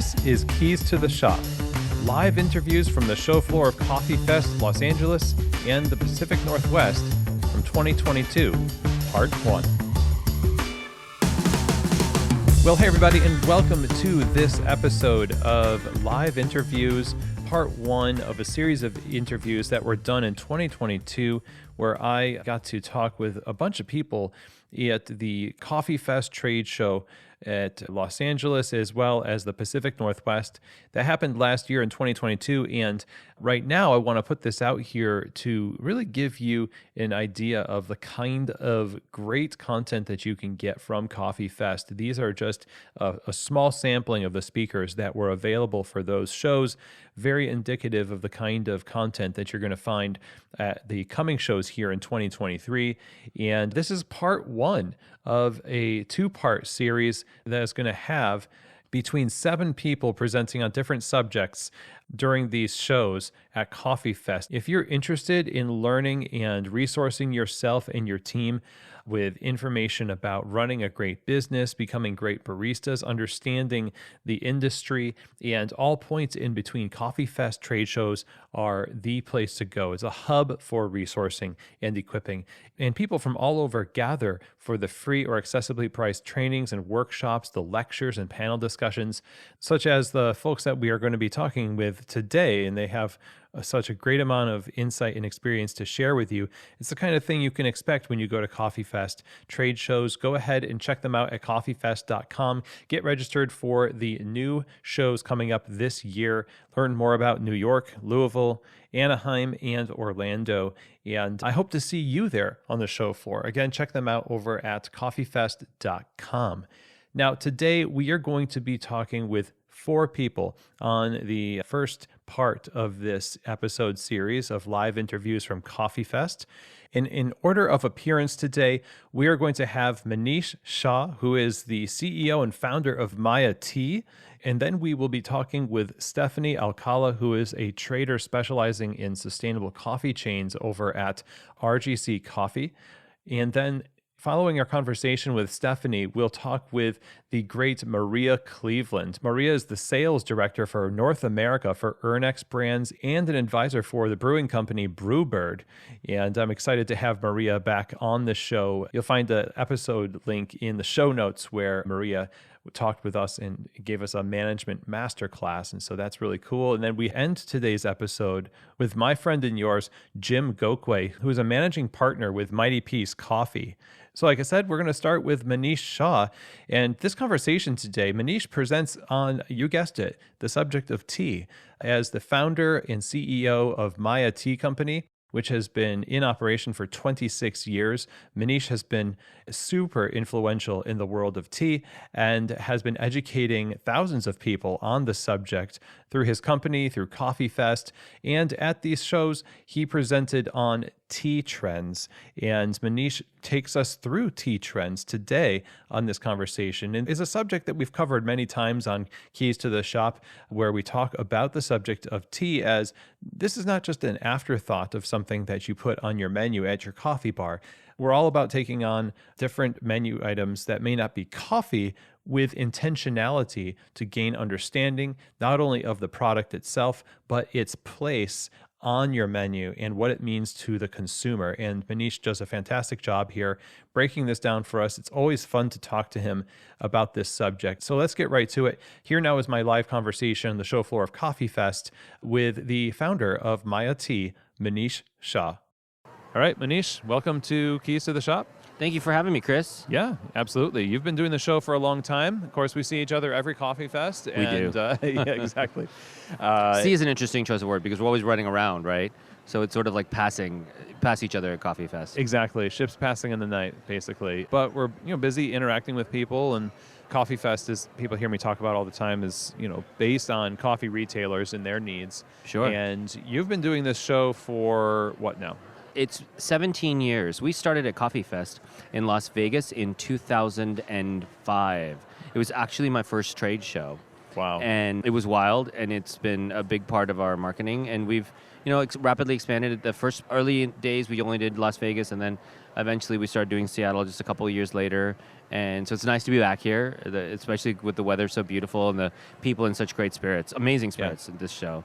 This is Keys to the Shop, live interviews from the show floor of Coffee Fest Los Angeles and the Pacific Northwest from 2022, Part 1. Well, hey everybody, and welcome to this episode of Live Interviews, Part 1 of a series of interviews that were done in 2022, where I got to talk with a bunch of people at the Coffee Fest trade show at Los Angeles, as well as the Pacific Northwest. That happened last year in 2022, and right now I want to put this out here to really give you an idea of the kind of great content that you can get from Coffee Fest. These are just a small sampling of the speakers that were available for those shows, very indicative of the kind of content that you're going to find at the coming shows here in 2023. And this is part 1 of a 2-part series that is going to have between 7 people presenting on different subjects during these shows at Coffee Fest. If you're interested in learning and resourcing yourself and your team with information about running a great business, becoming great baristas, understanding the industry, and all points in between, Coffee Fest trade shows are the place to go. It's a hub for resourcing and equipping. And people from all over gather for the free or accessibly priced trainings and workshops, the lectures and panel discussions, such as the folks that we are going to be talking with today. And they have such a great amount of insight and experience to share with you. It's the kind of thing you can expect when you go to Coffee Fest trade shows. Go ahead and check them out at coffeefest.com. Get registered for the new shows coming up this year. Learn more about New York, Louisville, Anaheim, and Orlando. And I hope to see you there on the show floor. Again, check them out over at coffeefest.com. Now, today we are going to be talking with 4 people on the first part of this episode series of live interviews from Coffee Fest. And in order of appearance today, we are going to have Manish Shah, who is the CEO and founder of Maya Tea. And then we will be talking with Stephanie Alcala, who is a trader specializing in sustainable coffee chains over at RGC Coffee. And then following our conversation with Stephanie, we'll talk with the great Maria Cleveland. Maria is the sales director for North America for Ernex Brands and an advisor for the brewing company Brewbird. And I'm excited to have Maria back on the show. You'll find the episode link in the show notes where Maria talked with us and gave us a management masterclass. And so that's really cool. And then we end today's episode with my friend and yours, Jim Gokwe, who is a managing partner with Mighty Peace Coffee. So like I said, we're going to start with Manish Shah. And this conversation today, Manish presents on, you guessed it, the subject of tea. As the founder and CEO of Maya Tea Company, which has been in operation for 26 years. Manish has been super influential in the world of tea and has been educating thousands of people on the subject through his company, through Coffee Fest. And at these shows, he presented on tea trends. And Manish takes us through tea trends today on this conversation. And is a subject that we've covered many times on Keys to the Shop, where we talk about the subject of tea as this is not just an afterthought of something that you put on your menu at your coffee bar. We're all about taking on different menu items that may not be coffee with intentionality to gain understanding, not only of the product itself, but its place on your menu and what it means to the consumer. And Manish does a fantastic job here breaking this down for us. It's always fun to talk to him about this subject. So let's get right to it. Here now is my live conversation on the show floor of Coffee Fest with the founder of Maya Tea, Manish Shah. All right, Manish, welcome to Keys to the Shop. Thank you for having me, Chris. Yeah, absolutely. You've been doing the show for a long time. Of course, we see each other every Coffee Fest. We do. Yeah, exactly. See is an interesting choice of word because we're always running around, right? So it's sort of like pass each other at Coffee Fest. Exactly. Ships passing in the night, basically. But we're busy interacting with people, and Coffee Fest, as people hear me talk about all the time, is based on coffee retailers and their needs. Sure. And you've been doing this show for what now? It's 17 years. We started at Coffee Fest in Las Vegas in 2005. It was actually my first trade show. Wow. And it was wild, and it's been a big part of our marketing. And we've rapidly expanded. The first early days, we only did Las Vegas, and then eventually we started doing Seattle just a couple of years later. And so it's nice to be back here, especially with the weather so beautiful and the people in such great spirits, amazing spirits at this show.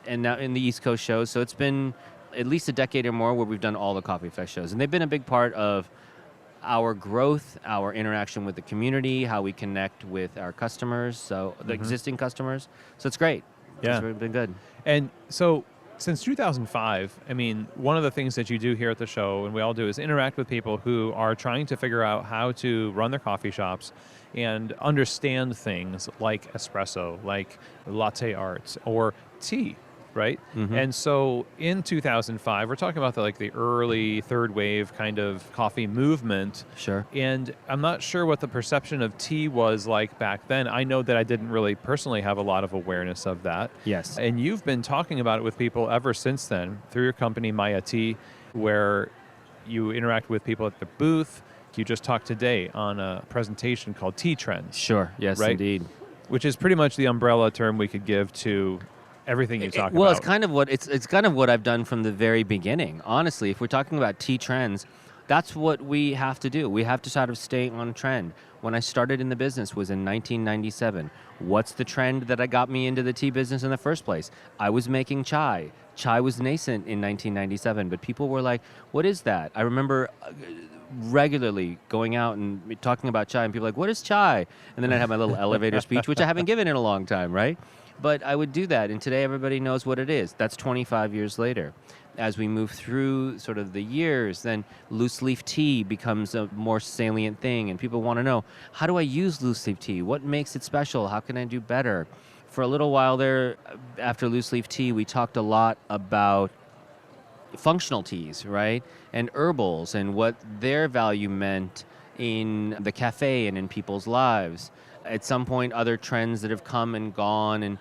And now in the East Coast shows. So it's been at least a decade or more where we've done all the Coffee Fest shows. And they've been a big part of our growth, our interaction with the community, how we connect with our customers, so the existing customers. So it's great. Yeah. It's been good. And so since 2005, I mean, one of the things that you do here at the show, and we all do, is interact with people who are trying to figure out how to run their coffee shops and understand things like espresso, like latte art, or tea, right? Mm-hmm. And so in 2005, we're talking about the early third wave kind of coffee movement. Sure. And I'm not sure what the perception of tea was like back then. I know that I didn't really personally have a lot of awareness of that. Yes. And you've been talking about it with people ever since then through your company, Maya Tea, where you interact with people at the booth. You just talked today on a presentation called Tea Trends. Sure. Yes, right? indeed. Which is pretty much the umbrella term we could give to everything you talk about. Well, it's kind of what I've done from the very beginning. Honestly, if we're talking about tea trends, that's what we have to do. We have to sort of stay on trend. When I started in the business was in 1997. What's the trend that got me into the tea business in the first place? I was making chai. Chai was nascent in 1997, but people were like, what is that? I remember regularly going out and talking about chai, and people were like, what is chai? And then I'd have my little elevator speech, which I haven't given in a long time, right? But I would do that, and today everybody knows what it is. That's 25 years later. As we move through sort of the years, then loose leaf tea becomes a more salient thing, and people want to know, how do I use loose leaf tea? What makes it special? How can I do better? For a little while there, after loose leaf tea, we talked a lot about functional teas, right? And herbals, and what their value meant in the cafe and in people's lives. At some point, other trends that have come and gone and,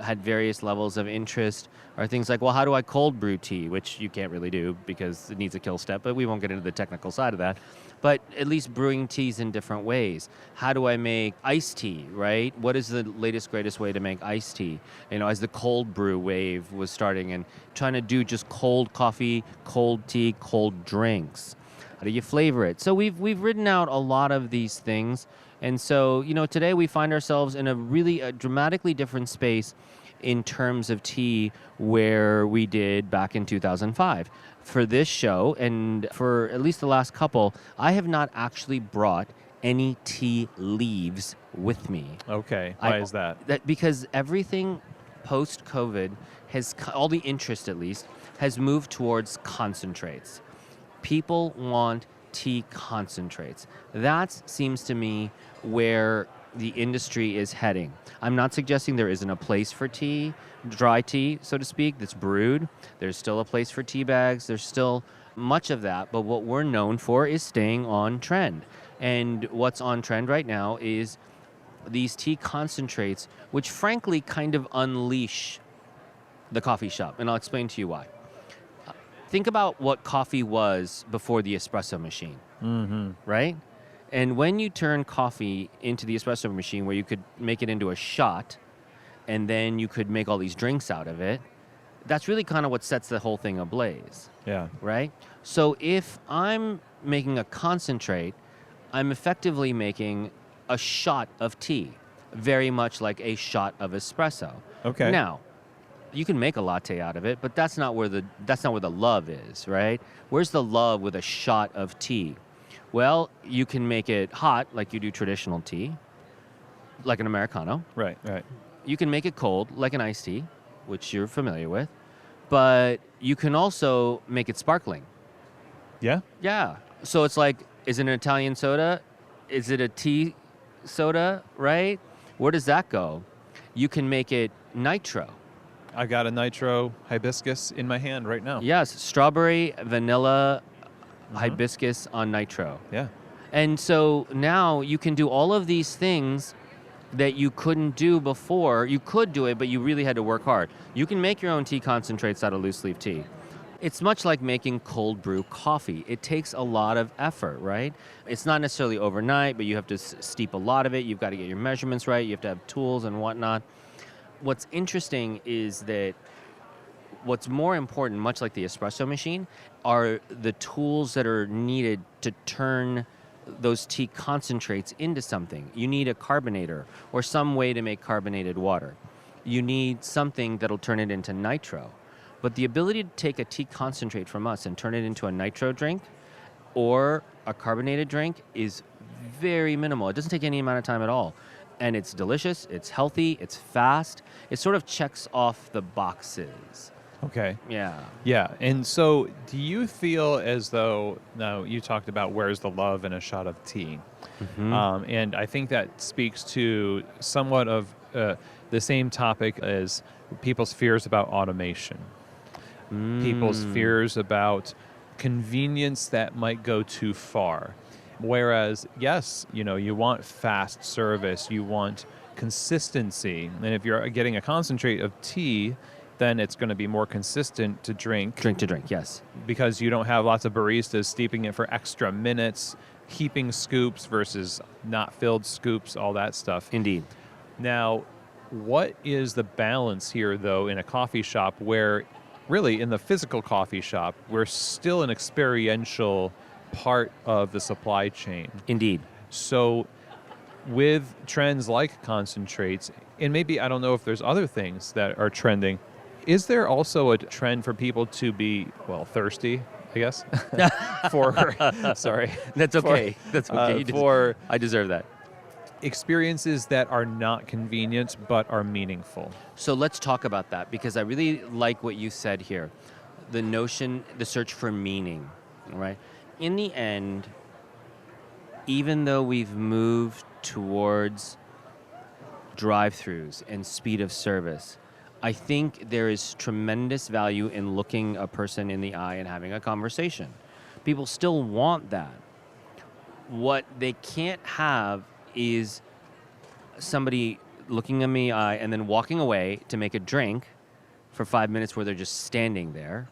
had various levels of interest are things like, well, how do I cold brew tea? Which you can't really do because it needs a kill step, but we won't get into the technical side of that. But at least brewing teas in different ways. How do I make iced tea, right? What is the latest, greatest way to make iced tea? As the cold brew wave was starting and trying to do just cold coffee, cold tea, cold drinks. How do you flavor it? So we've written out a lot of these things. And so, today we find ourselves in a dramatically different space in terms of tea where we did back in 2005. For this show, and for at least the last couple, I have not actually brought any tea leaves with me. Okay. Why is that? Because everything post-COVID all the interest at least, has moved towards concentrates. People want tea concentrates. That seems to me where the industry is heading. I'm not suggesting there isn't a place for tea, dry tea, so to speak, that's brewed. There's still a place for tea bags. There's still much of that. But what we're known for is staying on trend. And what's on trend right now is these tea concentrates, which frankly kind of unleash the coffee shop. And I'll explain to you why. Think about what coffee was before the espresso machine, right? And when you turn coffee into the espresso machine where you could make it into a shot and then you could make all these drinks out of it, that's really kind of what sets the whole thing ablaze. Yeah. Right? So if I'm making a concentrate, I'm effectively making a shot of tea, very much like a shot of espresso. Okay. Now, you can make a latte out of it, but that's not where the love is, right? Where's the love with a shot of tea? Well, you can make it hot like you do traditional tea, like an Americano. Right. You can make it cold like an iced tea, which you're familiar with, but you can also make it sparkling. Yeah? Yeah. So it's like, is it an Italian soda? Is it a tea soda, right? Where does that go? You can make it nitro. I got a nitro hibiscus in my hand right now. Yes, strawberry, vanilla, hibiscus on nitro. Yeah. And so now you can do all of these things that you couldn't do before. You could do it, but you really had to work hard. You can make your own tea concentrates out of loose leaf tea. It's much like making cold brew coffee. It takes a lot of effort, right? It's not necessarily overnight, but you have to steep a lot of it. You've got to get your measurements right. You have to have tools and whatnot. What's interesting is that What's more important, much like the espresso machine, are the tools that are needed to turn those tea concentrates into something. You need a carbonator or some way to make carbonated water. You need something that'll turn it into nitro. But the ability to take a tea concentrate from us and turn it into a nitro drink or a carbonated drink is very minimal. It doesn't take any amount of time at all. And it's delicious, it's healthy, it's fast. It sort of checks off the boxes. Okay. Yeah. Yeah. And so do you feel as though, now you talked about where's the love in a shot of tea. And I think that speaks to somewhat of the same topic as people's fears about automation. People's fears about convenience that might go too far. Whereas, yes, you want fast service, you want consistency. And if you're getting a concentrate of tea, then it's going to be more consistent to drink. Drink to drink, yes. Because you don't have lots of baristas steeping it for extra minutes, heaping scoops versus not filled scoops, all that stuff. Indeed. Now, what is the balance here, though, in a coffee shop where, really, in the physical coffee shop, we're still an experiential part of the supply chain? Indeed. So with trends like concentrates, and maybe I don't know if there's other things that are trending, is there also a trend for people to be, thirsty, I guess? Sorry. That's okay. That's okay. I deserve that. Experiences that are not convenient but are meaningful. So let's talk about that, because I really like what you said here. The search for meaning, right? In the end, even though we've moved towards drive-thrus and speed of service, I think there is tremendous value in looking a person in the eye and having a conversation. People still want that. What they can't have is somebody looking in the eye and then walking away to make a drink for 5 minutes where they're just standing there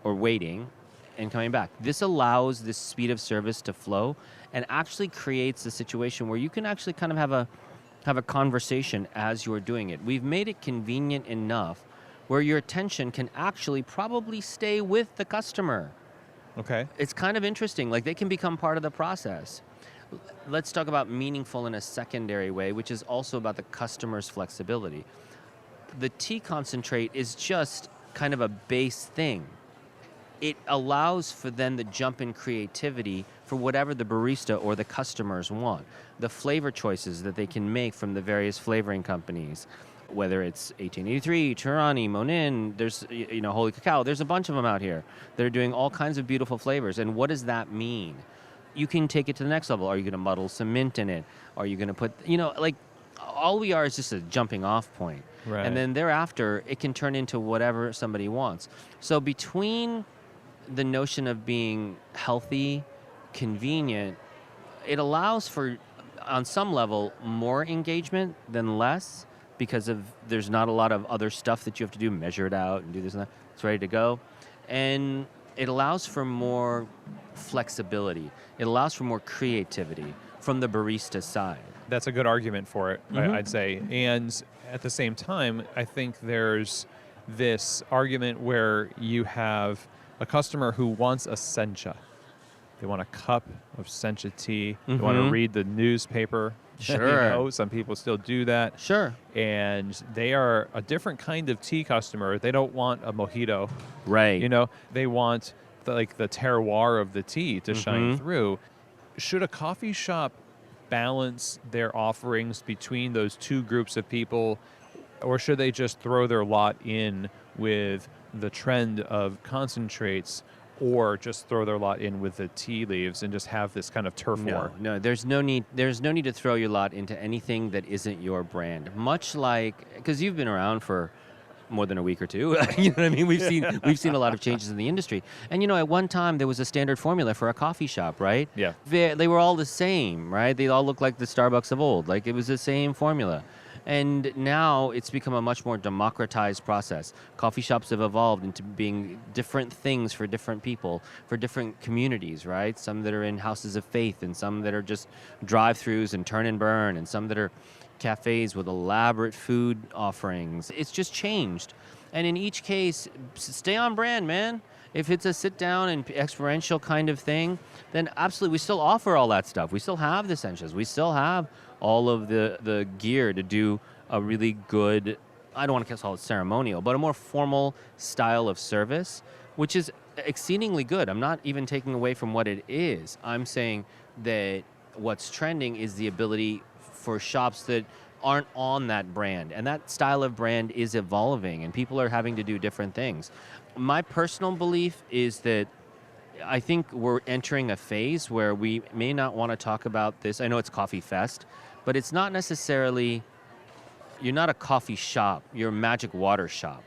or waiting and coming back. This allows this speed of service to flow and actually creates a situation where you can actually kind of have a conversation as you're doing it. We've made it convenient enough where your attention can actually probably stay with the customer. Okay. It's kind of interesting. Like, they can become part of the process. Let's talk about meaningful in a secondary way, which is also about the customer's flexibility. The tea concentrate is just kind of a base thing. It allows for then the jump in creativity for whatever the barista or the customers want. The flavor choices that they can make from the various flavoring companies, whether it's 1883, Turani, Monin, there's, Holy Cacao, there's a bunch of them out here that are doing all kinds of beautiful flavors. And what does that mean? You can take it to the next level. Are you going to muddle some mint in it? Are you going to put, all we are is just a jumping off point. Right. And then thereafter, it can turn into whatever somebody wants. So between the notion of being healthy, convenient, it allows for, on some level, more engagement than less, because there's not a lot of other stuff that you have to do, measure it out and do this and that. It's ready to go. And it allows for more flexibility. It allows for more creativity from the barista side. That's a good argument for it, I'd say. And at the same time, I think there's this argument where you have a customer who wants a sencha. They want a cup of sencha tea. They want to read the newspaper. Sure. Some people still do that. Sure. And they are a different kind of tea customer. They don't want a mojito. Right. They want the terroir of the tea to shine through. Should a coffee shop balance their offerings between those two groups of people, or should they just throw their lot in with the trend of concentrates, or just throw their lot in with the tea leaves and just have this kind of turf war? No, there's no need to throw your lot into anything that isn't your brand. Much like, because you've been around for more than a week or two, you know what I mean? We've seen a lot of changes in the industry. And at one time there was a standard formula for a coffee shop, right? Yeah. They were all the same, right? They all looked like the Starbucks of old. Like, it was the same formula. And now it's become a much more democratized process. Coffee shops have evolved into being different things for different people, for different communities, right? Some that are in houses of faith, and some that are just drive-thrus and turn and burn, and some that are cafes with elaborate food offerings. It's just changed. And in each case, stay on brand, man. If it's a sit down and experiential kind of thing, then absolutely, we still offer all that stuff. We still have the essentials. We still have all of the gear to do a really good, I don't want to call it ceremonial, but a more formal style of service, which is exceedingly good. I'm not even taking away from what it is. I'm saying that what's trending is the ability for shops that aren't on that brand, and that style of brand is evolving, and people are having to do different things. My personal belief is that I think we're entering a phase where we may not want to talk about this. I know it's Coffee Fest, but it's not necessarily, you're not a coffee shop, you're a magic water shop.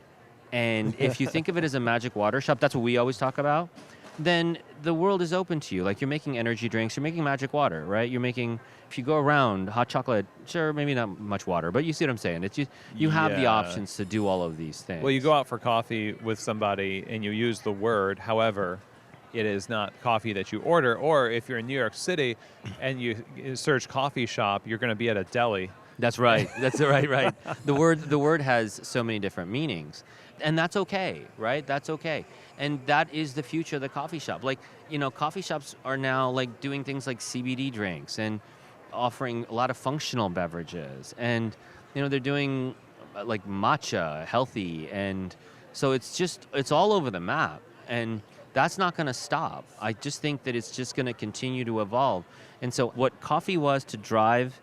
And if you think of it as a magic water shop, that's what we always talk about, then the world is open to you. Like, you're making energy drinks, you're making magic water, right? You're making, if you go around, hot chocolate, sure, maybe not much water, but you see what I'm saying. It's you have the options to do all of these things. Well, you go out for coffee with somebody and you use the word, however, it is not coffee that you order. Or if you're in New York City and you search coffee shop, you're going to be at a deli. That's right. That's right. The word has so many different meanings. And that's okay, right? That's okay. And that is the future of the coffee shop. Like, coffee shops are now like doing things like CBD drinks and offering a lot of functional beverages. And, they're doing like matcha, healthy. And so it's all over the map. And that's not going to stop. I just think that it's just going to continue to evolve. And so what coffee was to drive,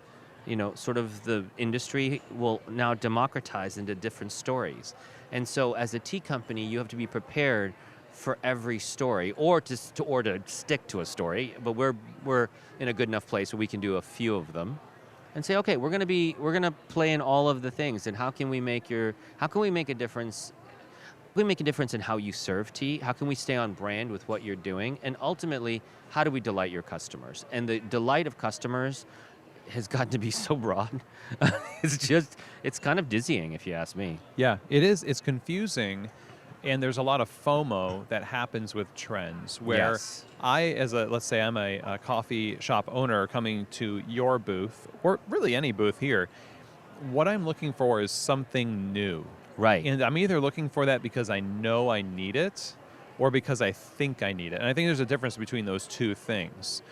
sort of the industry, will now democratize into different stories. And so as a tea company, you have to be prepared for every story, or to stick to a story. But we're in a good enough place where we can do a few of them, and say, okay, we're gonna play in all of the things. And how can we make a difference? We make a difference in how you serve tea. How can we stay on brand with what you're doing? And ultimately, how do we delight your customers? And the delight of customers has gotten to be so broad. It's kind of dizzying, if you ask me. Yeah, it is. It's confusing, and there's a lot of FOMO that happens with trends where Yes. let's say I'm a coffee shop owner coming to your booth, or really any booth here, what I'm looking for is something new. Right. And I'm either looking for that because I know I need it or because I think I need it. And I think there's a difference between those two things.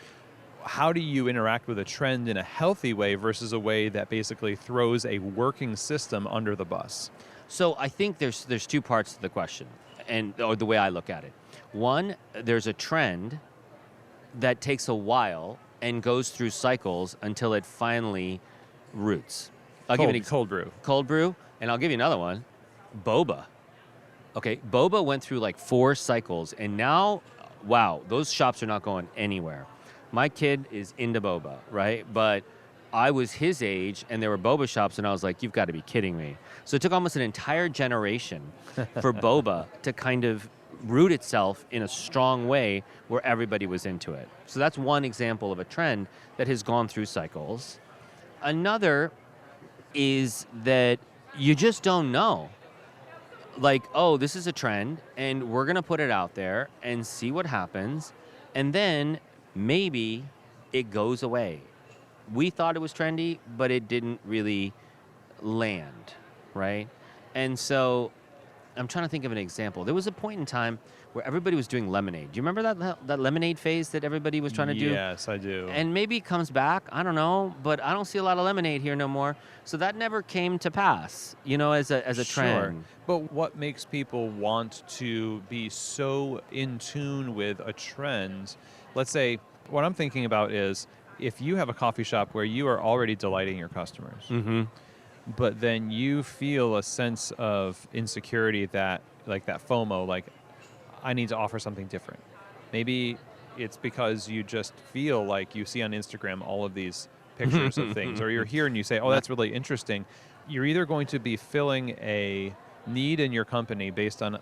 How do you interact with a trend in a healthy way versus a way that basically throws a working system under the bus? So I think there's two parts to the question, or the way I look at it. One, there's a trend that takes a while and goes through cycles until it finally roots. I'll give you an Cold brew. Cold brew, and I'll give you another one. Boba. Okay, boba went through like 4 cycles, and now, wow, those shops are not going anywhere. My kid is into boba, right? But I was his age, and there were boba shops, and I was like, you've got to be kidding me. So it took almost an entire generation for boba to kind of root itself in a strong way where everybody was into it. So that's one example of a trend that has gone through cycles. Another is that you just don't know. Like, oh, this is a trend, and we're going to put it out there and see what happens, and then maybe it goes away. We thought it was trendy, but it didn't really land, right? And so I'm trying to think of an example. There was a point in time where everybody was doing lemonade. Do you remember that lemonade phase that everybody was trying to do? Yes, I do. And maybe it comes back, I don't know, but I don't see a lot of lemonade here no more. So that never came to pass, as a trend. But what makes people want to be so in tune with a trend? Let's say, what I'm thinking about is, if you have a coffee shop where you are already delighting your customers, but then you feel a sense of insecurity that FOMO, like, I need to offer something different. Maybe it's because you just feel like you see on Instagram all of these pictures of things, or you're here and you say, oh, that's really interesting. You're either going to be filling a need in your company based on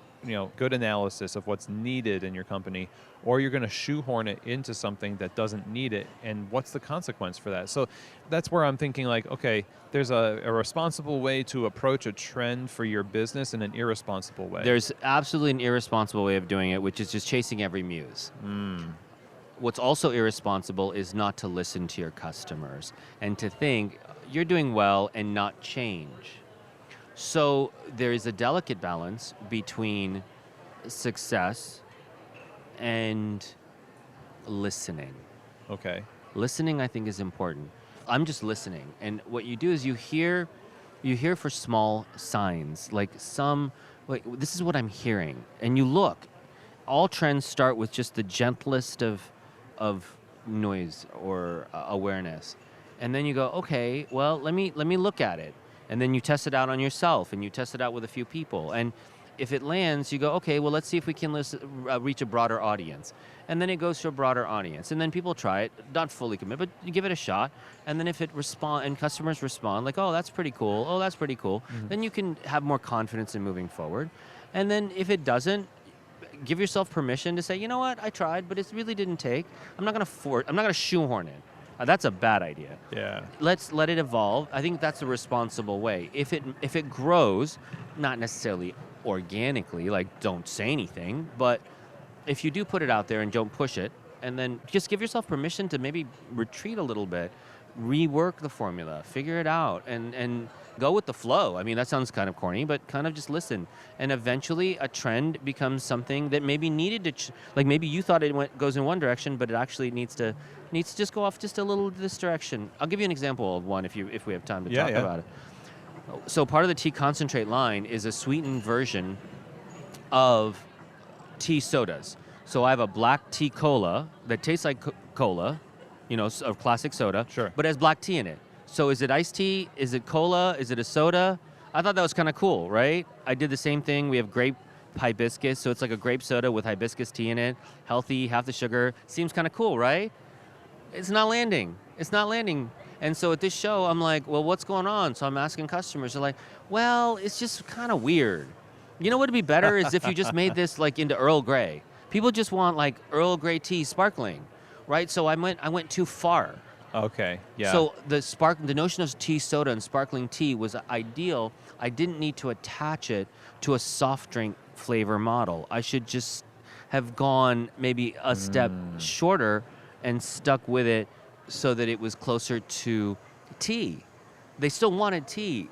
good analysis of what's needed in your company, or you're going to shoehorn it into something that doesn't need it, and what's the consequence for that? So that's where I'm thinking, like, okay, there's a responsible way to approach a trend for your business and an irresponsible way. There's absolutely an irresponsible way of doing it, which is just chasing every muse. What's also irresponsible is not to listen to your customers and to think you're doing well and not change. So there is a delicate balance between success and listening. Okay. Listening, I think, is important. I'm just listening, and what you do is you hear for small signs, like this is what I'm hearing, and you look. All trends start with just the gentlest of noise or awareness, and then you go, okay, well, let me look at it, and then you test it out on yourself, and you test it out with a few people, and if it lands, you go, okay, well, let's see if we can reach a broader audience. And then it goes to a broader audience. And then people try it, not fully commit, but you give it a shot. And then if it and customers respond like, oh, that's pretty cool. Oh, that's pretty cool. Then you can have more confidence in moving forward. And then if it doesn't, give yourself permission to say, you know what, I tried, but it really didn't take. I'm not going to shoehorn it. That's a bad idea. Yeah. Let's let it evolve. I think that's a responsible way. If it grows, not necessarily organically, like don't say anything, but if you do put it out there and don't push it, and then just give yourself permission to maybe retreat a little bit, rework the formula, figure it out, and go with the flow. I mean, that sounds kind of corny, but kind of just listen. And eventually a trend becomes something that maybe needed to, like maybe you thought it goes in one direction, but it actually needs to just go off just a little this direction. I'll give you an example of one if we have time to talk about it. So part of the tea concentrate line is a sweetened version of tea sodas. So I have a black tea cola that tastes like cola, a classic soda, Sure. but has black tea in it. So is it iced tea? Is it cola? Is it a soda? I thought that was kind of cool, right? I did the same thing. We have grape hibiscus, so it's like a grape soda with hibiscus tea in it, healthy, half the sugar. Seems kind of cool, right? It's not landing. And so at this show, I'm like, well, what's going on? So I'm asking customers. They're like, well, it's just kind of weird. You know what would be better is if you just made this like into Earl Grey. People just want like Earl Grey tea sparkling, right? So I went too far. Okay. Yeah. So the notion of tea soda and sparkling tea was ideal. I didn't need to attach it to a soft drink flavor model. I should just have gone maybe a step shorter and stuck with it so that it was closer to tea. They still wanted tea.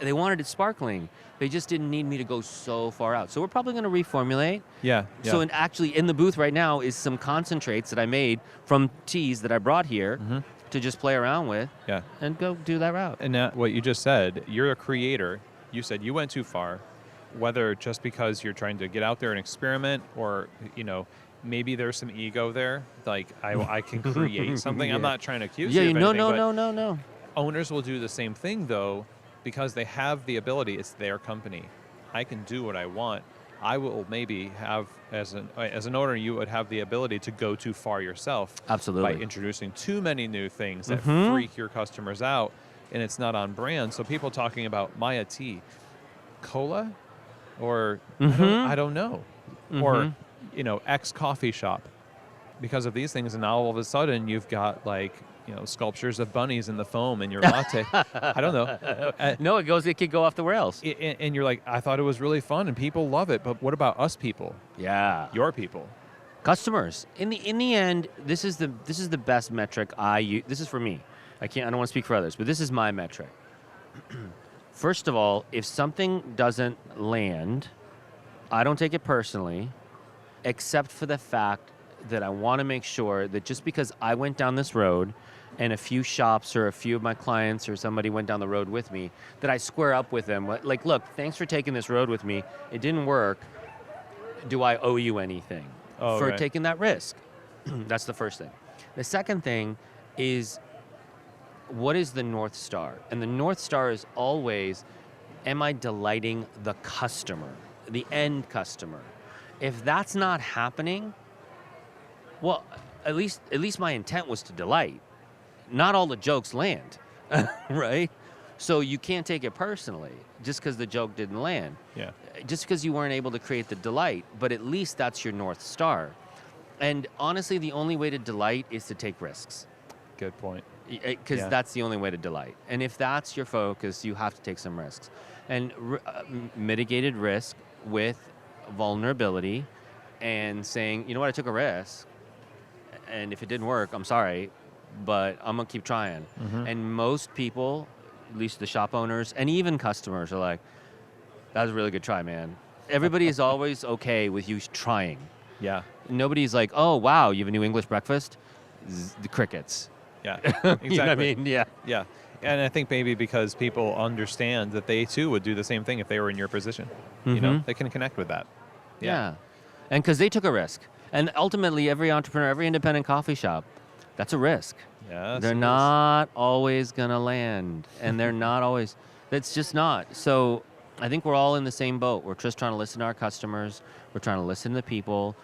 They wanted it sparkling. They just didn't need me to go so far out. So we're probably going to reformulate. Yeah. So actually in the booth right now is some concentrates that I made from teas that I brought here to just play around with and go do that route. And now, what you just said, you're a creator. You said you went too far, whether just because you're trying to get out there and experiment or, maybe there's some ego there. Like, I can create something. I'm not trying to accuse you of anything. No. Owners will do the same thing, though, because they have the ability. It's their company. I can do what I want. I will maybe have, as an owner, you would have the ability to go too far yourself. Absolutely. By introducing too many new things that freak your customers out, and it's not on brand. So people talking about Maya tea, cola, or I don't know, or X coffee shop, because of these things, and now all of a sudden you've got like sculptures of bunnies in the foam in your latte. I don't know. No, it could go off the rails. And you're like, I thought it was really fun and people love it, but what about us people? Yeah. Your people. Customers. In the end, this is the best metric I use. This is for me. I don't want to speak for others, but this is my metric. First of all, if something doesn't land, I don't take it personally, except for the fact that I want to make sure that just because I went down this road and a few shops or a few of my clients or somebody went down the road with me, that I square up with them. Like, look, thanks for taking this road with me. It didn't work. Do I owe you anything for taking that risk? That's the first thing. The second thing is, what is the North Star? And the North Star is always, am I delighting the customer, the end customer? If that's not happening, well, at least my intent was to delight. Not all the jokes land, right? So you can't take it personally just because the joke didn't land. Yeah. Just because you weren't able to create the delight, but at least that's your North Star. And honestly, the only way to delight is to take risks. Good point. Because that's the only way to delight. And if that's your focus, you have to take some risks. And mitigated risk with vulnerability and saying, you know what, I took a risk. And if it didn't work, I'm sorry, but I'm going to keep trying. And most people at least the shop owners and even customers are like, that was a really good try, man. Everybody is always okay with you trying. Yeah. Nobody's like, oh, wow, you have a new English breakfast? The crickets. Yeah. Exactly. You know what I mean? Yeah. Yeah. And I think maybe because people understand that they too would do the same thing if they were in your position. They can connect with that. Yeah. And because they took a risk. And ultimately, every entrepreneur, every independent coffee shop, that's a risk. Yes, They're not always going to land. And they're not always, that's just not. So I think we're all in the same boat. We're just trying to listen to our customers. We're trying to listen to the people.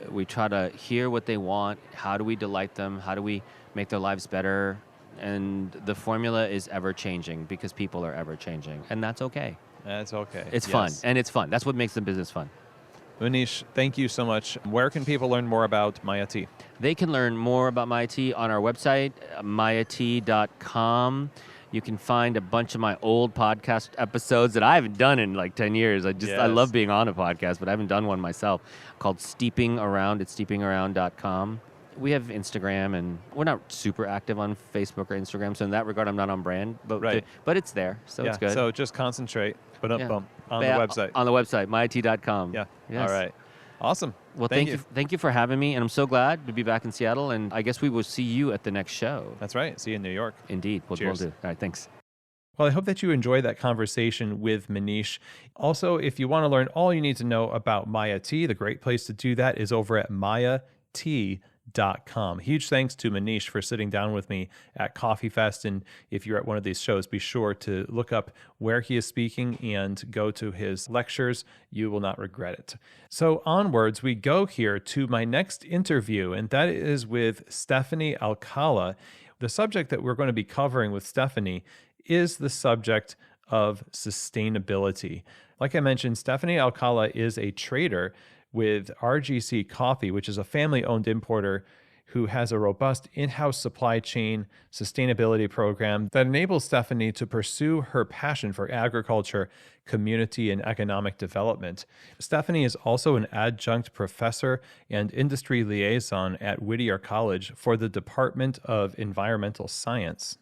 We try to hear what they want. How do we delight them? How do we make their lives better? And the formula is ever changing because people are ever changing. And that's okay. That's okay. It's fun. And it's fun. That's what makes the business fun. Manish, thank you so much. Where can people learn more about Maya Tea? They can learn more about Maya Tea on our website, mayatea.com. You can find a bunch of my old podcast episodes that I haven't done in like 10 years. I love being on a podcast, but I haven't done one myself, called Steeping Around. It's steepingaround.com. We have Instagram, and we're not super active on Facebook or Instagram, so in that regard, I'm not on brand, but it's there, so it's good. So just concentrate, on the website. On the website, mayatea.com. Yeah. Yes. All right. Awesome. Well, thank you for having me, and I'm so glad to be back in Seattle, and I guess we will see you at the next show. That's right. See you in New York. Indeed. We'll Cheers. do. All right, thanks. Well, I hope that you enjoyed that conversation with Manish. Also, if you want to learn all you need to know about Maya Tea, the great place to do that is over at mayatea.com. Huge thanks to Manish for sitting down with me at Coffee Fest. And if you're at one of these shows, be sure to look up where he is speaking and go to his lectures. You will not regret it. So onwards, we go here to my next interview, and that is with Stephanie Alcala. The subject that we're going to be covering with Stephanie is the subject of sustainability. Like I mentioned, Stephanie Alcala is a trader with RGC Coffee, which is a family-owned importer who has a robust in-house supply chain sustainability program that enables Stephanie to pursue her passion for agriculture, community, and economic development. Stephanie is also an adjunct professor and industry liaison at Whittier College for the Department of Environmental Science.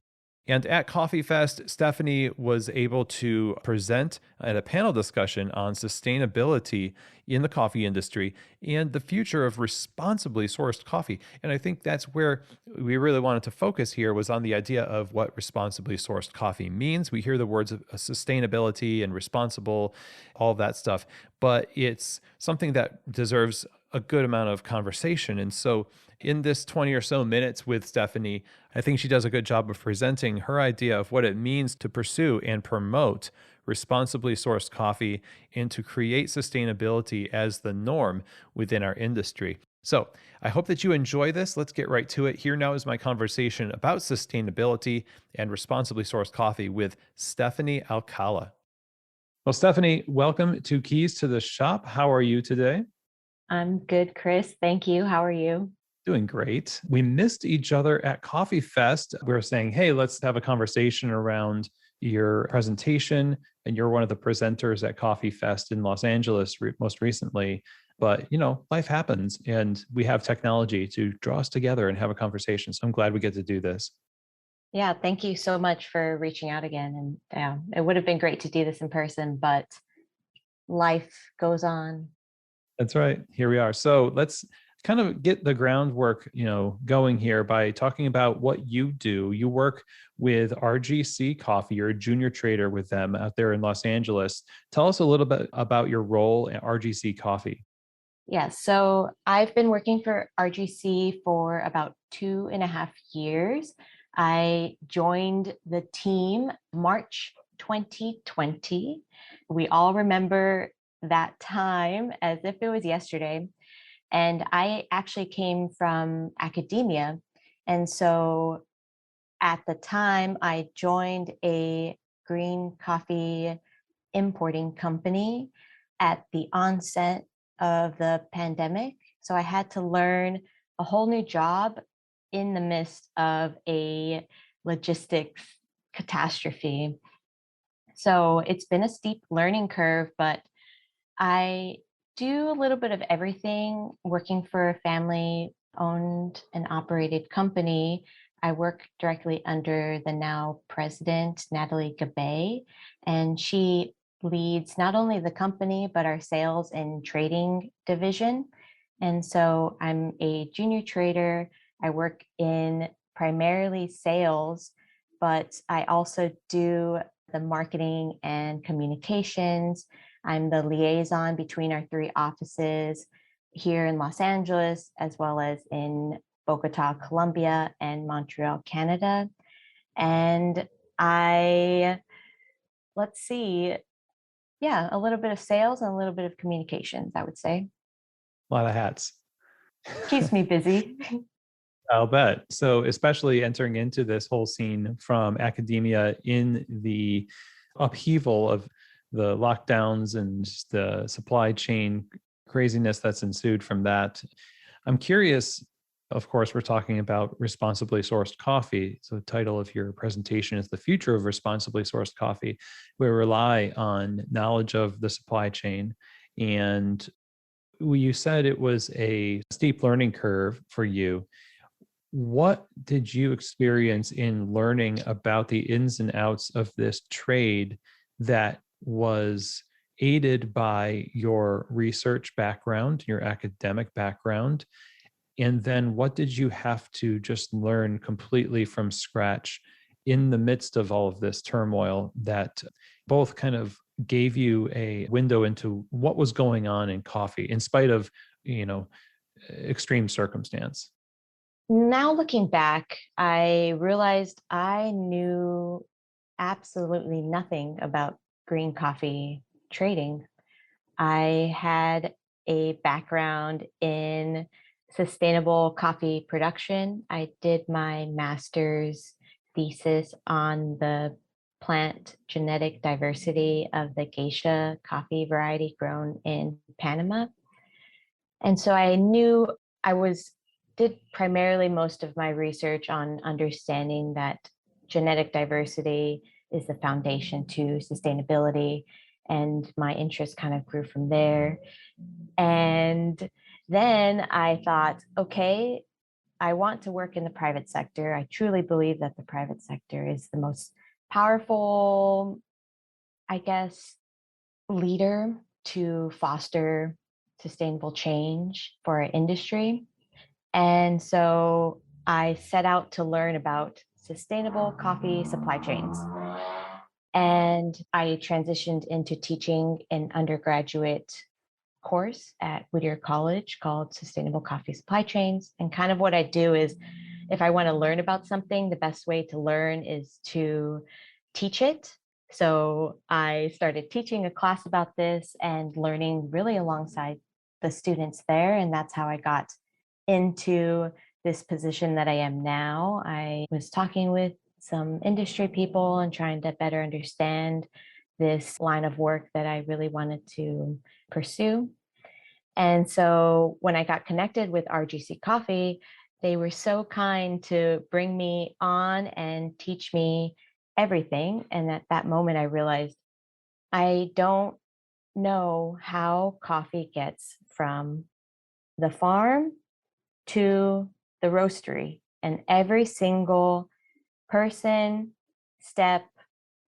And at Coffee Fest, Stephanie was able to present at a panel discussion on sustainability in the coffee industry and the future of responsibly sourced coffee. And I think that's where we really wanted to focus here, was on the idea of what responsibly sourced coffee means. We hear the words of sustainability and responsible, all of that stuff, but it's something that deserves a good amount of conversation. And so in this 20 or so minutes with Stephanie, I think she does a good job of presenting her idea of what it means to pursue and promote responsibly sourced coffee and to create sustainability as the norm within our industry. So I hope that you enjoy this. Let's get right to it. Here now is my conversation about sustainability and responsibly sourced coffee with Stephanie Alcala. Well, Stephanie, welcome to Keys to the Shop. How are you today? I'm good, Chris. Thank you. How are you? Doing great. We missed each other at Coffee Fest. We were saying, hey, let's have a conversation around your presentation. And you're one of the presenters at Coffee Fest in Los Angeles most recently. But, life happens and we have technology to draw us together and have a conversation. So I'm glad we get to do this. Yeah, thank you so much for reaching out again. And it would have been great to do this in person, but life goes on. That's right. Here we are. So let's kind of get the groundwork, going here by talking about what you do. You work with RGC Coffee. You're a junior trader with them out there in Los Angeles. Tell us a little bit about your role at RGC Coffee. Yeah, so I've been working for RGC for about 2.5 years. I joined the team March 2020. We all remember that time as if it was yesterday. And I actually came from academia. And so at the time, I joined a green coffee importing company at the onset of the pandemic. So I had to learn a whole new job in the midst of a logistics catastrophe. So it's been a steep learning curve, but I do a little bit of everything, working for a family owned and operated company. I work directly under the now president, Natalie Gabay, and she leads not only the company, but our sales and trading division. And so I'm a junior trader. I work in primarily sales, but I also do the marketing and communications. I'm the liaison between our three offices here in Los Angeles, as well as in Bogota, Colombia, and Montreal, Canada. And I, let's see, yeah, a little bit of sales and a little bit of communications, I would say. A lot of hats. Keeps me busy. I'll bet. So, especially entering into this whole scene from academia in the upheaval of the lockdowns and the supply chain craziness that's ensued from that. I'm curious, of course, we're talking about responsibly sourced coffee. So, the title of your presentation is The Future of Responsibly Sourced Coffee. We rely on knowledge of the supply chain. And you said it was a steep learning curve for you. What did you experience in learning about the ins and outs of this trade that was aided by your research background, your academic background? And then what did you have to just learn completely from scratch in the midst of all of this turmoil that both kind of gave you a window into what was going on in coffee in spite of, extreme circumstance? Now looking back, I realized I knew absolutely nothing about green coffee trading. I had a background in sustainable coffee production. I did my master's thesis on the plant genetic diversity of the geisha coffee variety grown in Panama. And so I knew I was did primarily most of my research on understanding that genetic diversity is the foundation to sustainability. And my interest kind of grew from there. And then I thought, okay, I want to work in the private sector. I truly believe that the private sector is the most powerful, I guess, leader to foster sustainable change for our industry. And so I set out to learn about sustainable coffee supply chains. And I transitioned into teaching an undergraduate course at Whittier College called Sustainable Coffee Supply Chains. And kind of what I do is if I want to learn about something, the best way to learn is to teach it. So I started teaching a class about this and learning really alongside the students there. And that's how I got into this position that I am now. I was talking with some industry people and trying to better understand this line of work that I really wanted to pursue. And so when I got connected with RGC Coffee, they were so kind to bring me on and teach me everything. And at that moment, I realized I don't know how coffee gets from the farm to the roastery, and every single person, step,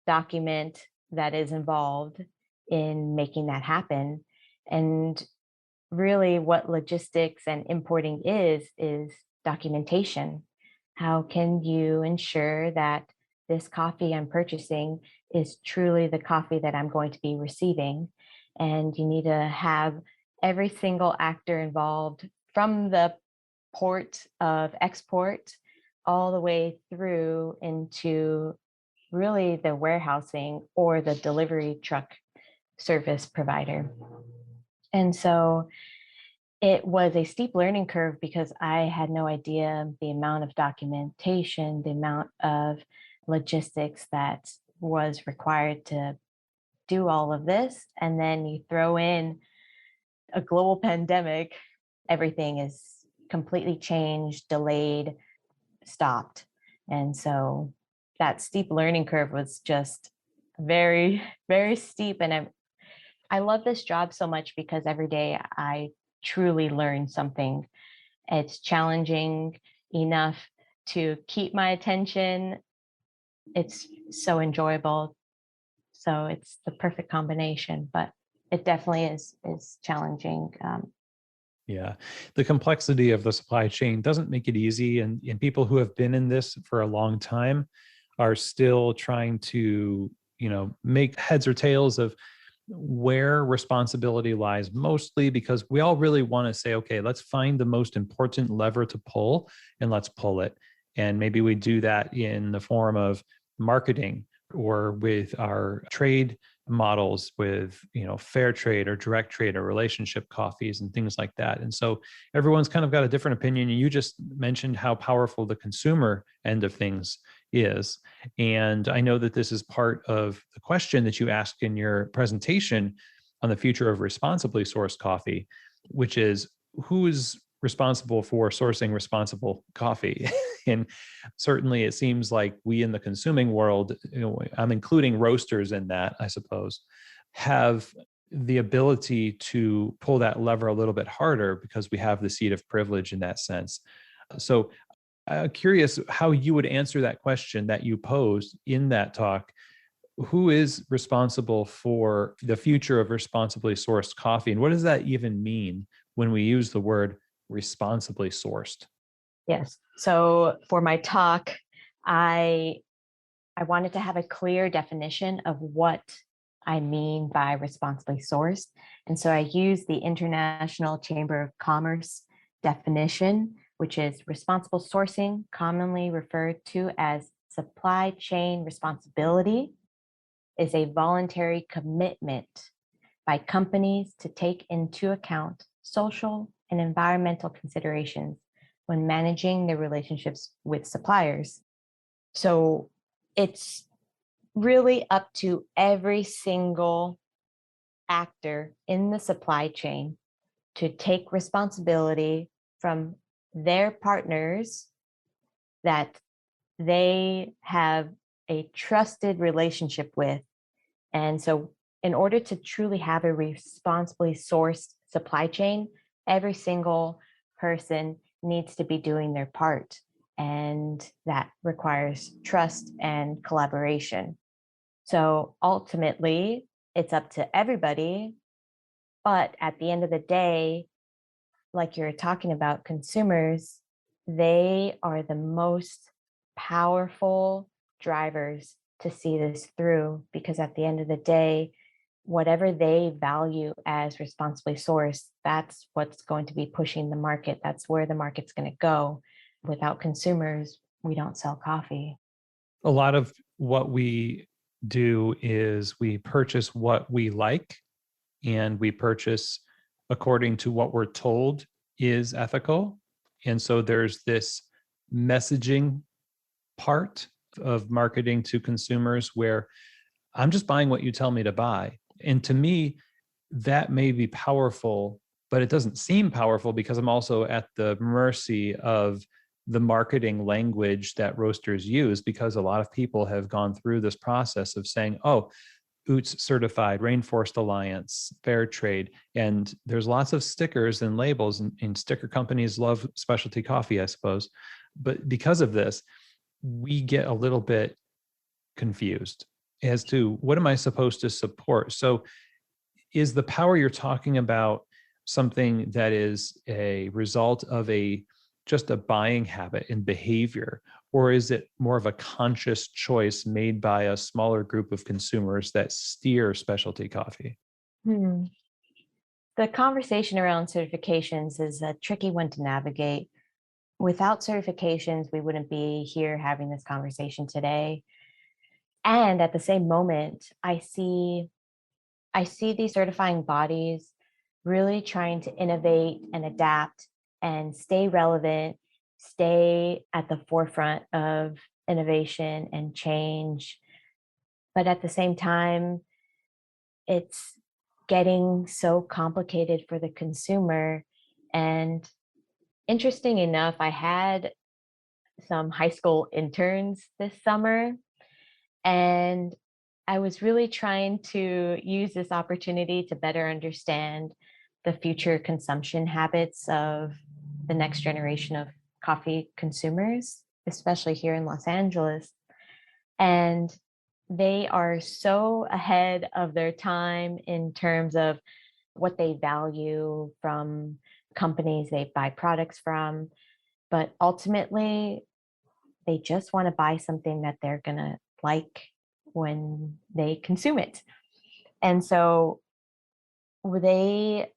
document that is involved in making that happen. And really what logistics and importing is documentation. How can you ensure that this coffee I'm purchasing is truly the coffee that I'm going to be receiving? And you need to have every single actor involved from the port of export all the way through into really the warehousing or the delivery truck service provider. And so it was a steep learning curve because I had no idea the amount of documentation, the amount of logistics that was required to do all of this. And then you throw in a global pandemic, everything is completely changed, delayed, stopped. And so that steep learning curve was just very, very steep. And I love this job so much because every day I truly learn something. It's challenging enough to keep my attention. It's so enjoyable. So it's the perfect combination, but it definitely is challenging. Yeah. The complexity of the supply chain doesn't make it easy. And people who have been in this for a long time are still trying to, make heads or tails of where responsibility lies, mostly because we all really want to say, okay, let's find the most important lever to pull and let's pull it. And maybe we do that in the form of marketing or with our trade models with fair trade or direct trade or relationship coffees and things like that. And so everyone's kind of got a different opinion. You just mentioned how powerful the consumer end of things is. And I know that this is part of the question that you asked in your presentation on the future of responsibly sourced coffee, which is who is responsible for sourcing responsible coffee. And certainly it seems like we in the consuming world, I'm including roasters in that, I suppose, have the ability to pull that lever a little bit harder because we have the seat of privilege in that sense. So I'm curious how you would answer that question that you posed in that talk. Who is responsible for the future of responsibly sourced coffee? And what does that even mean when we use the word responsibly sourced? Yes. So for my talk, I wanted to have a clear definition of what I mean by responsibly sourced. And so I used the International Chamber of Commerce definition, which is responsible sourcing, commonly referred to as supply chain responsibility, is a voluntary commitment by companies to take into account social and environmental considerations when managing their relationships with suppliers. So it's really up to every single actor in the supply chain to take responsibility from their partners that they have a trusted relationship with. And so, in order to truly have a responsibly sourced supply chain, every single person needs to be doing their part. And that requires trust and collaboration. So ultimately, it's up to everybody. But at the end of the day, like you're talking about, consumers, they are the most powerful drivers to see this through, because at the end of the day, whatever they value as responsibly sourced, that's what's going to be pushing the market. That's where the market's going to go. Without consumers, we don't sell coffee. A lot of what we do is we purchase what we like and we purchase according to what we're told is ethical. And so there's this messaging part of marketing to consumers where I'm just buying what you tell me to buy. And to me, that may be powerful, but it doesn't seem powerful because I'm also at the mercy of the marketing language that roasters use, because a lot of people have gone through this process of saying, oh, UTZ certified, Rainforest Alliance, Fair Trade. And there's lots of stickers and labels, and sticker companies love specialty coffee, I suppose. But because of this, we get a little bit confused as to what am I supposed to support? So is the power you're talking about something that is a result of just a buying habit and behavior, or is it more of a conscious choice made by a smaller group of consumers that steer specialty coffee? Hmm. The conversation around certifications is a tricky one to navigate. Without certifications, we wouldn't be here having this conversation today. And at the same moment, I see these certifying bodies really trying to innovate and adapt and stay relevant, stay at the forefront of innovation and change. But at the same time, it's getting so complicated for the consumer. And interesting enough, I had some high school interns this summer, and I was really trying to use this opportunity to better understand the future consumption habits of the next generation of coffee consumers. especially here in Los Angeles. And they are so ahead of their time in terms of what they value from companies they buy products from. But ultimately, they just want to buy something that they're going to like when they consume it. And so they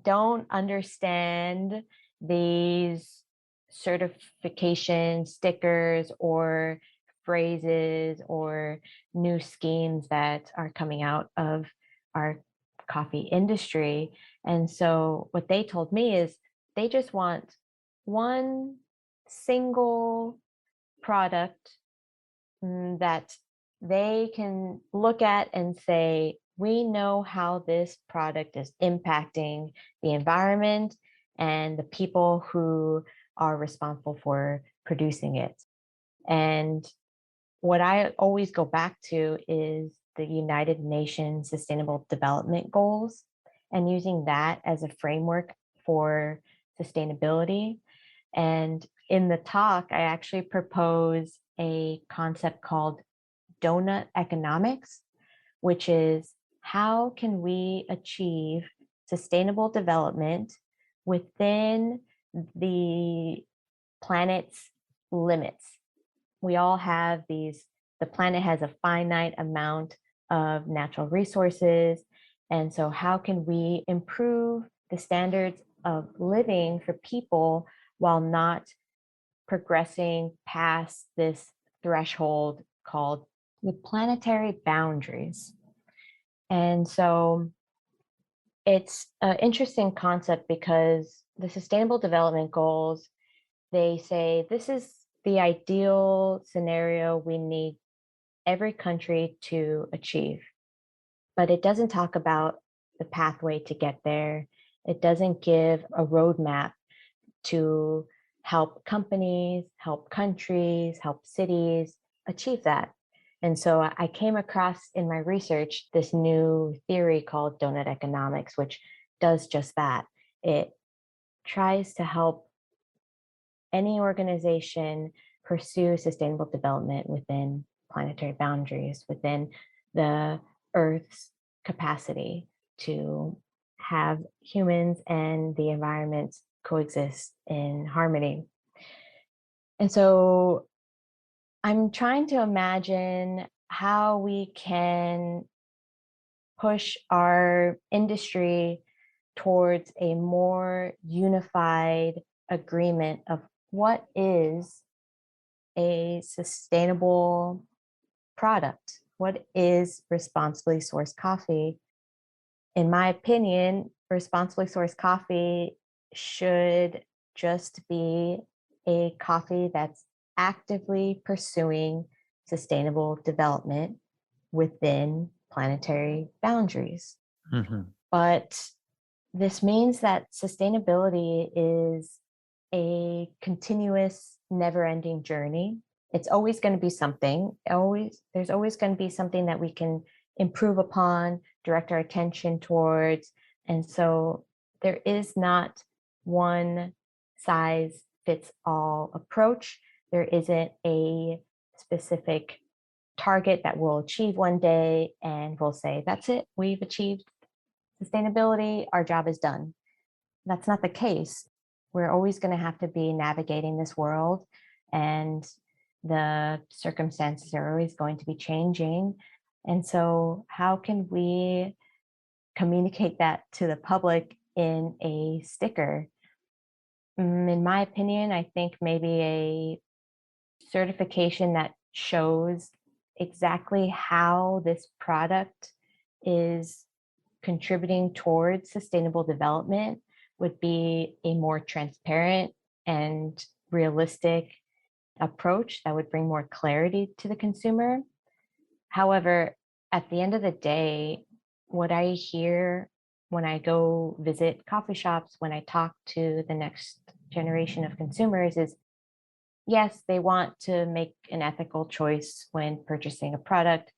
don't understand these certification stickers or phrases or new schemes that are coming out of our coffee industry. And so what they told me is they just want one single product that they can look at and say, we know how this product is impacting the environment and the people who are responsible for producing it. And what I always go back to is the United Nations Sustainable Development Goals and using that as a framework for sustainability. And in the talk, I actually propose a concept called donut economics, which is how can we achieve sustainable development within the planet's limits. We all have these, the planet has a finite amount of natural resources. And so, how can we improve the standards of living for people while not progressing past this threshold called the planetary boundaries? And so, it's an interesting concept because the Sustainable Development Goals, they say this is the ideal scenario we need every country to achieve. But it doesn't talk about the pathway to get there. It doesn't give a roadmap to help companies, help countries, help cities achieve that. And so I came across in my research this new theory called donut economics, which does just that. It tries to help any organization pursue sustainable development within planetary boundaries, within the Earth's capacity to have humans and the environment coexist in harmony. And so I'm trying to imagine how we can push our industry towards a more unified agreement of what is a sustainable product, what is responsibly sourced coffee. In my opinion, responsibly sourced coffee should just be a coffee that's actively pursuing sustainable development within planetary boundaries. Mm-hmm. But this means that sustainability is a continuous, never-ending journey. It's always going to be something. There's always going to be something that we can improve upon, direct our attention towards. And so there is not one size fits all approach. There isn't a specific target that we'll achieve one day and we'll say, that's it, we've achieved sustainability, our job is done. That's not the case. We're always going to have to be navigating this world, and the circumstances are always going to be changing. And so, how can we communicate that to the public in a sticker? In my opinion, I think maybe a certification that shows exactly how this product is contributing towards sustainable development would be a more transparent and realistic approach that would bring more clarity to the consumer. However, at the end of the day, what I hear when I go visit coffee shops, when I talk to the next generation of consumers is, yes, they want to make an ethical choice when purchasing a product.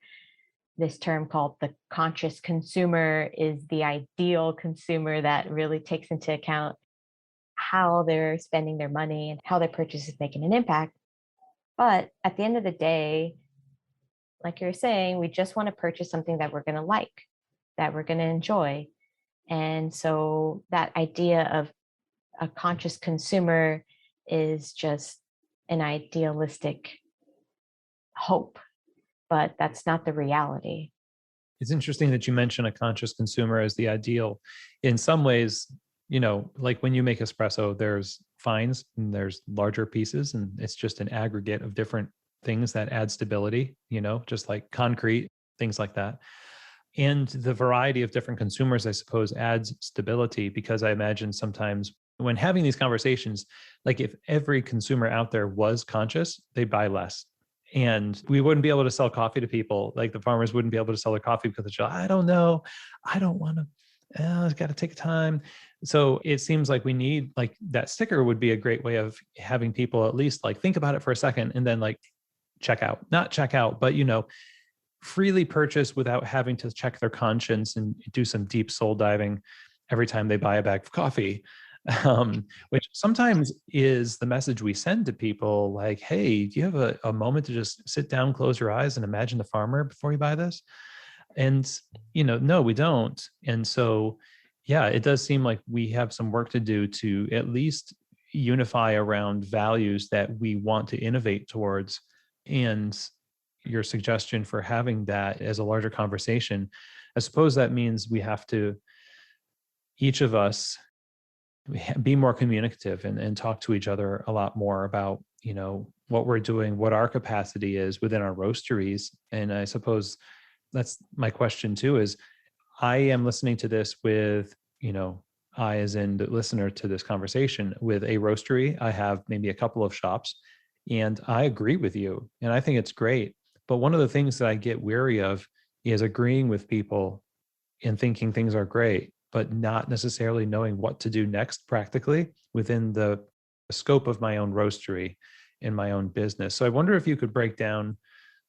This term called the conscious consumer is the ideal consumer that really takes into account how they're spending their money and how their purchase is making an impact. But at the end of the day, like you're saying, we just want to purchase something that we're going to like, that we're going to enjoy. And so that idea of a conscious consumer is just an idealistic hope, but that's not the reality. It's interesting that you mention a conscious consumer as the ideal. In some ways, like when you make espresso, there's fines and there's larger pieces, and it's just an aggregate of different things that add stability, just like concrete, things like that. And the variety of different consumers, I suppose, adds stability, because I imagine sometimes when having these conversations, like if every consumer out there was conscious, they buy less. And we wouldn't be able to sell coffee to people. Like the farmers wouldn't be able to sell their coffee because they're like, I don't know. I don't want to. It's got to take time. So it seems like we need, like, that sticker would be a great way of having people at least like think about it for a second and then like check out, not check out, but freely purchase without having to check their conscience and do some deep soul diving every time they buy a bag of coffee. Which sometimes is the message we send to people, like, hey, do you have a moment to just sit down, close your eyes, and imagine the farmer before you buy this? And, no, we don't. And so, yeah, it does seem like we have some work to do to at least unify around values that we want to innovate towards. And your suggestion for having that as a larger conversation, I suppose that means we have to, each of us, be more communicative and talk to each other a lot more about, what we're doing, what our capacity is within our roasteries. And I suppose that's my question too, is I am listening to this with, I, as in the listener to this conversation, with a roastery. I have maybe a couple of shops, and I agree with you. And I think it's great. But one of the things that I get weary of is agreeing with people and thinking things are great, but not necessarily knowing what to do next practically within the scope of my own roastery and my own business. So I wonder if you could break down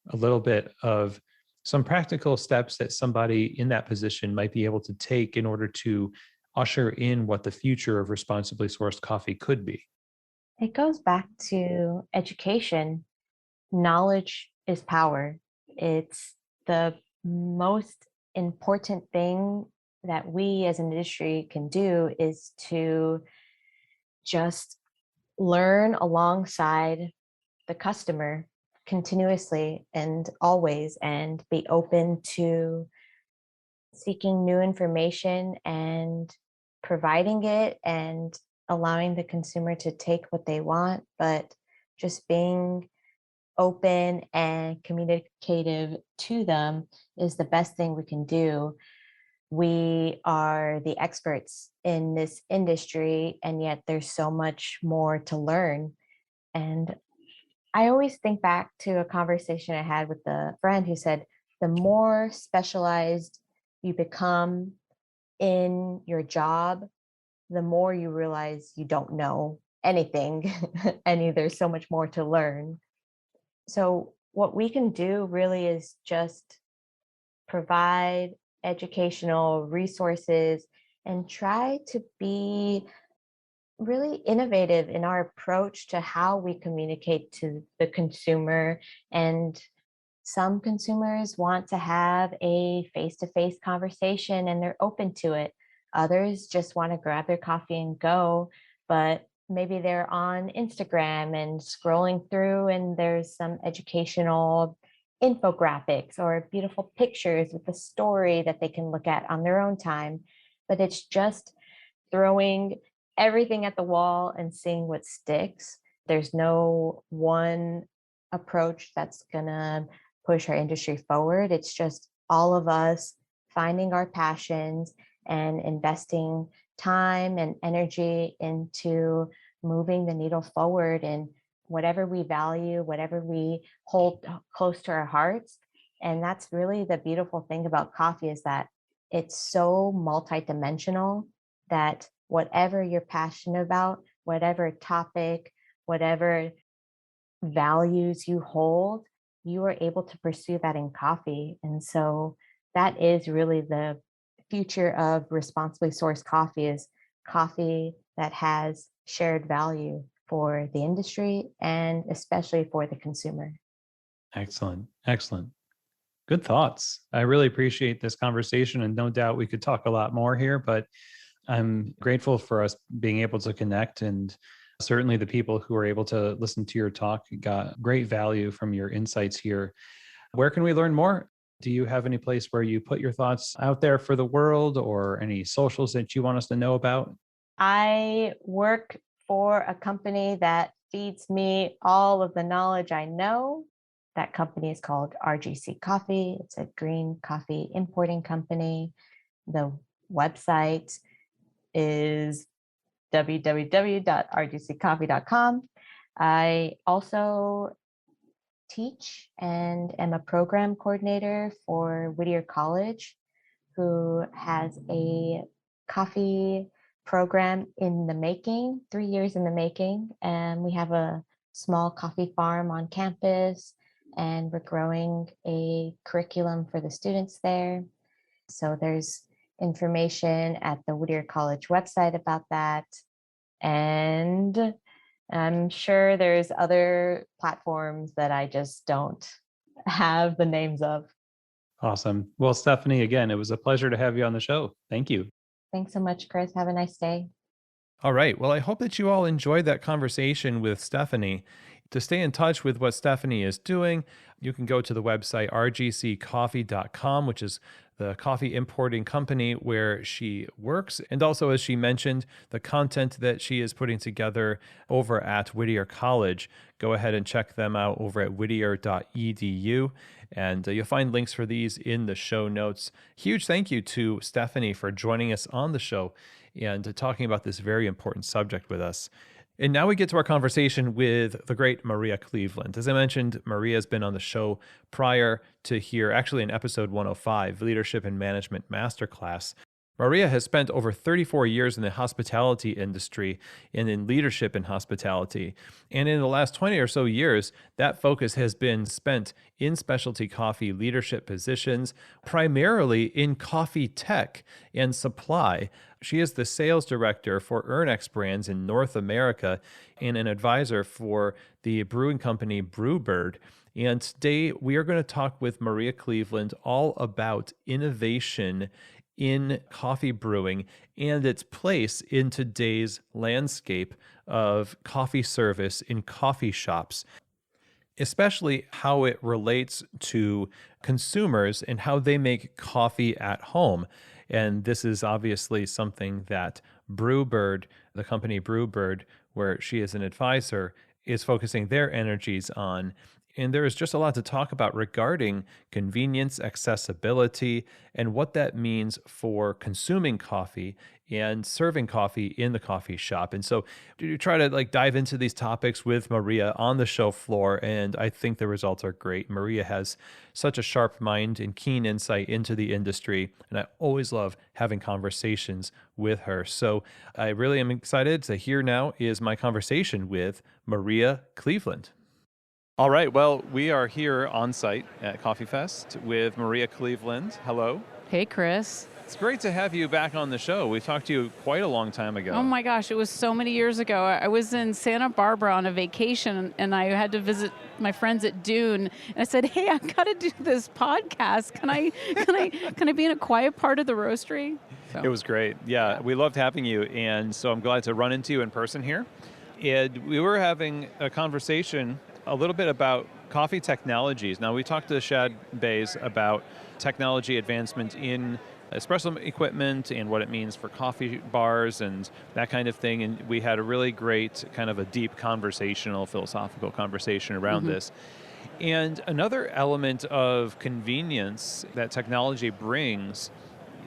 a little bit of some practical steps that somebody in that position might be able to take in order to usher in what the future of responsibly sourced coffee could be. It goes back to education. Knowledge is power. It's the most important thing that we as an industry can do, is to just learn alongside the customer continuously and always, and be open to seeking new information and providing it, and allowing the consumer to take what they want, but just being open and communicative to them is the best thing we can do. We are the experts in this industry, and yet there's so much more to learn. And I always think back to a conversation I had with a friend who said, the more specialized you become in your job, the more you realize you don't know anything and there's so much more to learn. So what we can do really is just provide educational resources and try to be really innovative in our approach to how we communicate to the consumer. And some consumers want to have a face-to-face conversation and they're open to it. Others just want to grab their coffee and go, but maybe they're on Instagram and scrolling through and there's some educational infographics or beautiful pictures with a story that they can look at on their own time. But it's just throwing everything at the wall and seeing what sticks. There's no one approach that's going to push our industry forward. It's just all of us finding our passions and investing time and energy into moving the needle forward in whatever we value, whatever we hold close to our hearts. And that's really the beautiful thing about coffee, is that it's so multidimensional that whatever you're passionate about, whatever topic, whatever values you hold, you are able to pursue that in coffee. And so that is really the future of responsibly sourced coffee, is coffee that has shared value. for the industry and especially for the consumer. Excellent. Excellent. Good thoughts. I really appreciate this conversation, and no doubt we could talk a lot more here, but I'm grateful for us being able to connect, and certainly the people who are able to listen to your talk got great value from your insights here. Where can we learn more? Do you have any place where you put your thoughts out there for the world, or any socials that you want us to know about? I work for a company that feeds me all of the knowledge I know. That company is called RGC Coffee. It's a green coffee importing company. The website is www.rgccoffee.com. I also teach and am a program coordinator for Whittier College, who has a coffee program in the making, 3 years in the making. And we have a small coffee farm on campus, and we're growing a curriculum for the students there. So there's information at the Whittier College website about that. And I'm sure there's other platforms that I just don't have the names of. Awesome. Well, Stephanie, again, it was a pleasure to have you on the show. Thank you. Thanks so much, Chris. Have a nice day. All right. Well, I hope that you all enjoyed that conversation with Stephanie. To stay in touch with what Stephanie is doing, you can go to the website rgccoffee.com, which is the coffee importing company where she works. And also, as she mentioned, the content that she is putting together over at Whittier College. Go ahead and check them out over at whittier.edu. And you'll find links for these in the show notes. Huge thank you to Stephanie for joining us on the show and talking about this very important subject with us. And now we get to our conversation with the great Maria Cleveland. As I mentioned, Maria has been on the show prior to here, actually in episode 105, Leadership and Management Masterclass. Maria has spent over 34 years in the hospitality industry and in leadership in hospitality. And in the last 20 or so years, that focus has been spent in specialty coffee leadership positions, primarily in coffee tech and supply. She is the sales director for Ernex brands in North America and an advisor for the brewing company Brewbird. And today we are going to talk with Maria Cleveland all about innovation in coffee brewing and its place in today's landscape of coffee service in coffee shops, especially how it relates to consumers and how they make coffee at home. And this is obviously something that Brewbird, the company Brewbird, where she is an advisor, is focusing their energies on. And there is just a lot to talk about regarding convenience, accessibility, and what that means for consuming coffee and serving coffee in the coffee shop. And so you try to dive into these topics with Maria on the show floor, and I think the results are great. Maria has such a sharp mind and keen insight into the industry, and I always love having conversations with her. So I really am excited to hear now is my conversation with Maria Cleveland. All right. Well, we are here on site at Coffee Fest with Maria Cleveland. Hello. Hey, Chris. It's great to have you back on the show. We talked to you quite a long time ago. Oh my gosh, it was so many years ago. I was in Santa Barbara on a vacation, and I had to visit my friends at Dune. And I said, "Hey, I got to do this podcast. Can I be in a quiet part of the roastery?" So. It was great. Yeah, we loved having you, and so I'm glad to run into you in person here. And we were having a conversation a little bit about coffee technologies. Now, we talked to Shad Bays about technology advancement in espresso equipment and what it means for coffee bars and that kind of thing. And we had a really great kind of a deep conversational, philosophical conversation around this. And another element of convenience that technology brings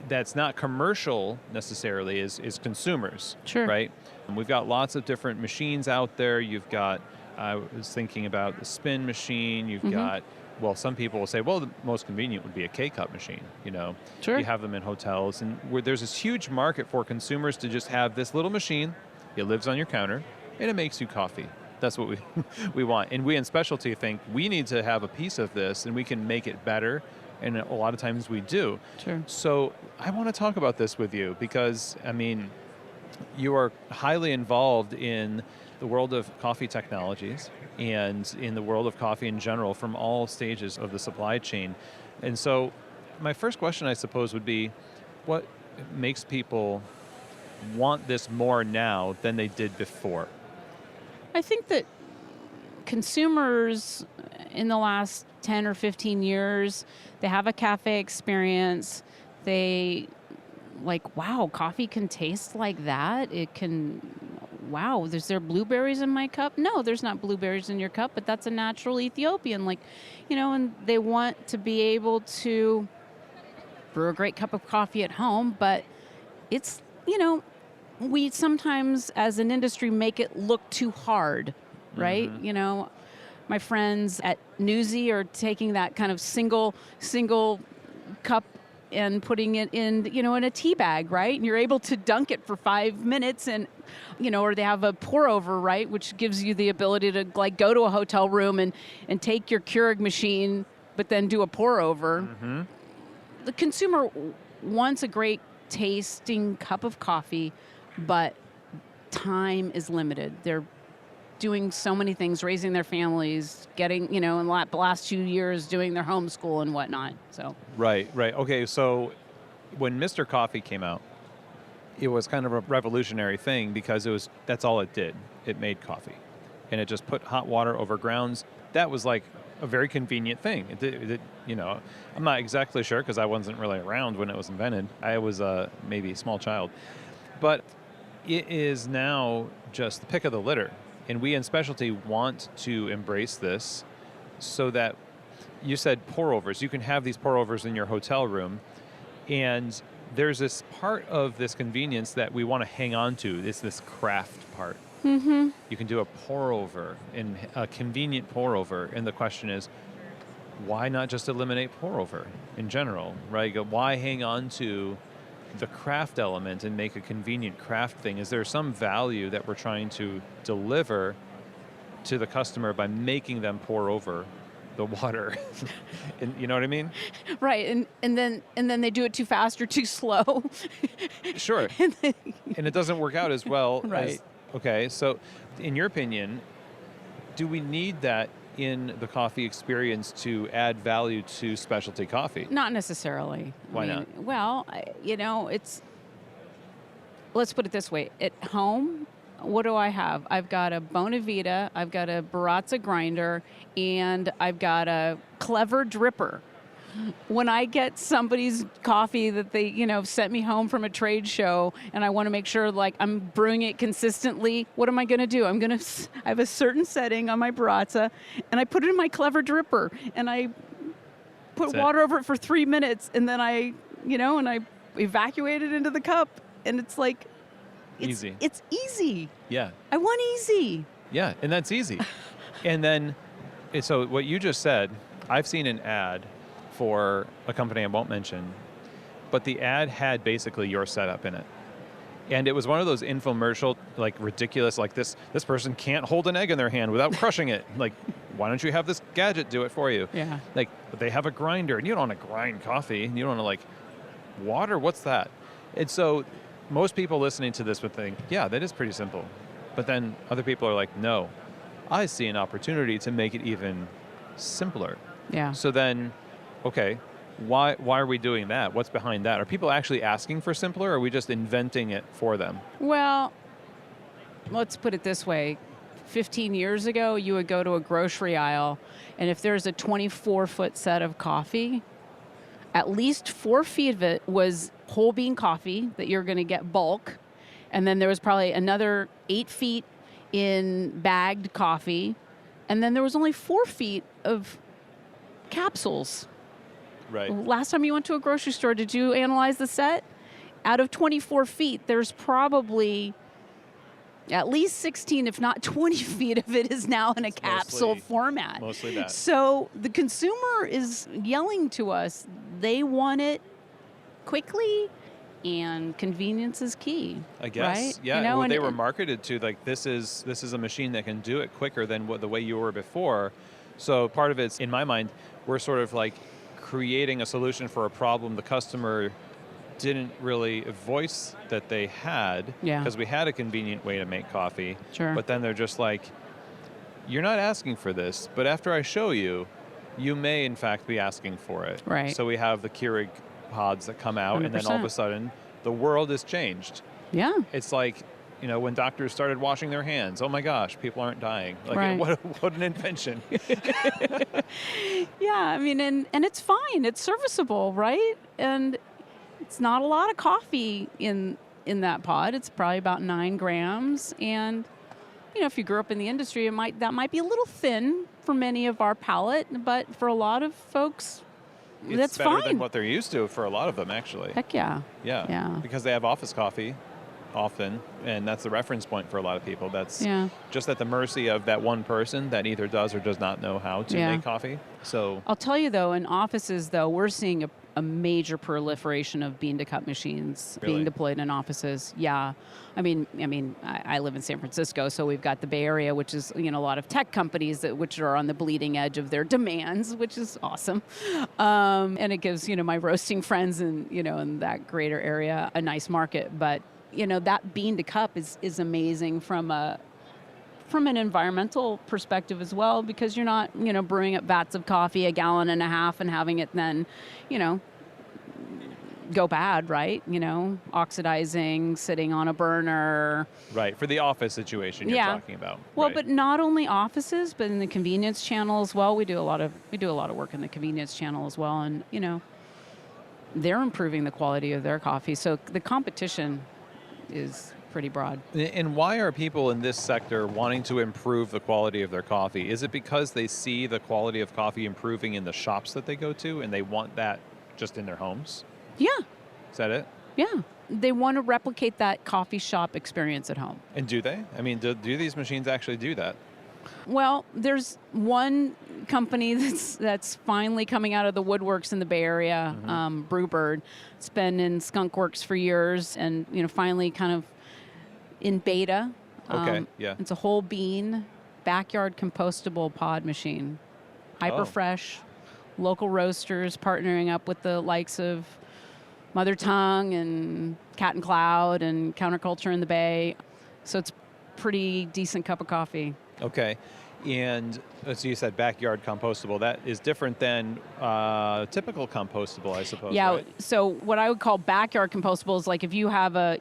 that's not commercial necessarily is consumers, Sure. Right? And we've got lots of different machines out there. You've got, I was thinking about the spin machine. You've got, well, some people will say, well, the most convenient would be a K-cup machine, you know. Sure. You have them in hotels. And there's this huge market for consumers to just have this little machine. It lives on your counter, and it makes you coffee. That's what we want. And we in specialty think we need to have a piece of this, and we can make it better. And a lot of times we do. Sure. So I want to talk about this with you because, I mean, you are highly involved in the world of coffee technologies and in the world of coffee in general from all stages of the supply chain. And so my first question, I suppose, would be, what makes people want this more now than they did before? I think that consumers in the last 10 or 15 years, they have a cafe experience. They like, wow, coffee can taste like that. It can, wow, is there blueberries in my cup? No, there's not blueberries in your cup, but that's a natural Ethiopian. Like, and they want to be able to brew a great cup of coffee at home, but it's, we sometimes as an industry make it look too hard, right? Mm-hmm. My friends at Newsy are taking that kind of single cup and putting it in, in a tea bag, right? And you're able to dunk it for 5 minutes and, or they have a pour over, right? Which gives you the ability to like go to a hotel room and take your Keurig machine, but then do a pour over. Mm-hmm. The consumer wants a great tasting cup of coffee, but time is limited. They're doing so many things, raising their families, getting, in the last 2 years, doing their homeschool and whatnot. So Right. Okay, so when Mr. Coffee came out, it was kind of a revolutionary thing because that's all it did. It made coffee. And it just put hot water over grounds. That was like a very convenient thing. I'm not exactly sure because I wasn't really around when it was invented. I was maybe a small child. But it is now just the pick of the litter. And we in specialty want to embrace this so that you said pour-overs. You can have these pour-overs in your hotel room. And there's this part of this convenience that we want to hang on to. It's this craft part. Mm-hmm. You can do a pour-over, and a convenient pour-over. And the question is, why not just eliminate pour-over in general, right? Why hang on to the craft element and make a convenient craft thing? Is there some value that we're trying to deliver to the customer by making them pour over the water? And you know what I mean? Right, and then they do it too fast or too slow. Sure. And it doesn't work out as well. Right. Okay, so in your opinion, do we need that in the coffee experience to add value to specialty coffee? Not necessarily. Why not? Well, let's put it this way. At home, what do I have? I've got a Bonavita, I've got a Baratza grinder, and I've got a Clever dripper. When I get somebody's coffee that they, sent me home from a trade show and I want to make sure like I'm brewing it consistently, what am I going to do? I have a certain setting on my Baratza and I put it in my Clever dripper and I put water over it for 3 minutes and then I evacuate it into the cup and it's like, Easy. It's easy. Yeah. I want easy. Yeah, and that's easy. And then, so what you just said, I've seen an ad for a company I won't mention, but the ad had basically your setup in it. And it was one of those infomercial, like ridiculous, like this person can't hold an egg in their hand without crushing it. Like, why don't you have this gadget do it for you? Yeah. Like, but they have a grinder, and you don't want to grind coffee. You don't want to like, water, what's that? And so most people listening to this would think, yeah, that is pretty simple. But then other people are like, no, I see an opportunity to make it even simpler. Yeah. So then, okay, why are we doing that? What's behind that? Are people actually asking for simpler, or are we just inventing it for them? Well, let's put it this way. 15 years ago, you would go to a grocery aisle, and if there's a 24-foot set of coffee, at least 4 feet of it was whole bean coffee that you're going to get bulk, and then there was probably another 8 feet in bagged coffee, and then there was only 4 feet of capsules. Right. Last time you went to a grocery store, did you analyze the set? Out of 24 feet, there's probably at least 16, if not 20 feet of it is now in a capsule format. Mostly that. So the consumer is yelling to us. They want it quickly, and convenience is key. I guess. Right? Yeah. Well, they were marketed to like this is a machine that can do it quicker than the way you were before. So part of it's, in my mind, we're sort of like creating a solution for a problem the customer didn't really voice that they had, Yeah. because we had a convenient way to make coffee. Sure. But then they're just like, you're not asking for this, but after I show you, you may in fact be asking for it. Right. So we have the Keurig pods that come out, and then all of a 100%. sudden, the world has changed. Yeah. It's like, when doctors started washing their hands, oh my gosh, people aren't dying. Like, Right. what an invention. Yeah, I mean, and it's fine. It's serviceable, right? And it's not a lot of coffee in that pod. It's probably about 9 grams. And, if you grew up in the industry, that might be a little thin for many of our palate, but for a lot of folks, that's It's better fine. than what they're used to for a lot of them, actually. Heck yeah. Yeah. Because they have office coffee often, and that's the reference point for a lot of people. That's Yeah. just at the mercy of that one person that either does or does not know how to Yeah. make coffee. So I'll tell you, though, in offices, though, we're seeing a major proliferation of bean-to-cup machines Really? being deployed in offices. Yeah. I mean, I live in San Francisco, so we've got the Bay Area, which is, a lot of tech companies which are on the bleeding edge of their demands, which is awesome. And it gives, my roasting friends in that greater area a nice market. But, that bean-to-cup is amazing from an environmental perspective as well, because you're not, brewing up vats of coffee 1.5 gallons and having it then, go bad, right? Oxidizing, sitting on a burner. right, for the office situation you're Yeah. talking about. Well, right. but not only offices, but in the convenience channel as well. We do a lot of work in the convenience channel as well, and they're improving the quality of their coffee. So the competition is pretty broad. And why are people in this sector wanting to improve the quality of their coffee? Is it because they see the quality of coffee improving in the shops that they go to, and they want that just in their homes? Yeah, Is that it? yeah. They want to replicate that coffee shop experience at home. And do they? I mean, do these machines actually do that? Well, there's one company that's finally coming out of the woodworks in the Bay Area, Brewbird. It's been in Skunk Works for years, and finally kind of in beta. Okay, yeah. It's a whole bean, backyard compostable pod machine. Hyper fresh, local roasters partnering up with the likes of Mother Tongue and Cat and Cloud and Counterculture in the Bay. So it's pretty decent cup of coffee. Okay. And so you said backyard compostable. That is different than typical compostable, I suppose. Yeah. Right? So what I would call backyard compostable is like if you have a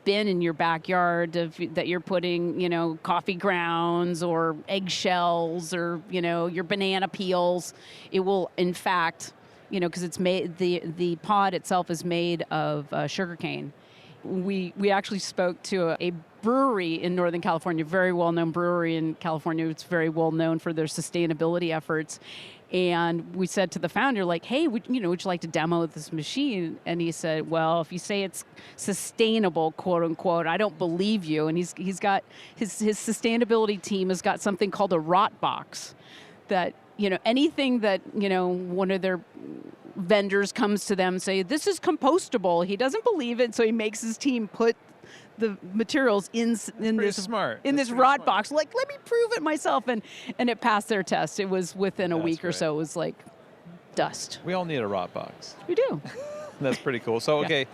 bin in your backyard that you're putting, coffee grounds or eggshells or, your banana peels, it will in fact, because it's made, the pod itself is made of sugarcane. We actually spoke to a brewery in Northern California, very well-known brewery in California. It's very well-known for their sustainability efforts. And we said to the founder, like, hey, would you like to demo this machine? And he said, well, if you say it's sustainable, quote unquote, I don't believe you. And he's got his sustainability team has got something called a rot box that, anything that, one of their vendors comes to them and say, this is compostable. He doesn't believe it, so he makes his team put the materials in this smart. in That's this pretty rod smart. box. Like, let me prove it myself, and it passed their test. It was within a That's week or great. so. It was like dust. We all need a rot box. We do. That's pretty cool. So, Yeah. okay,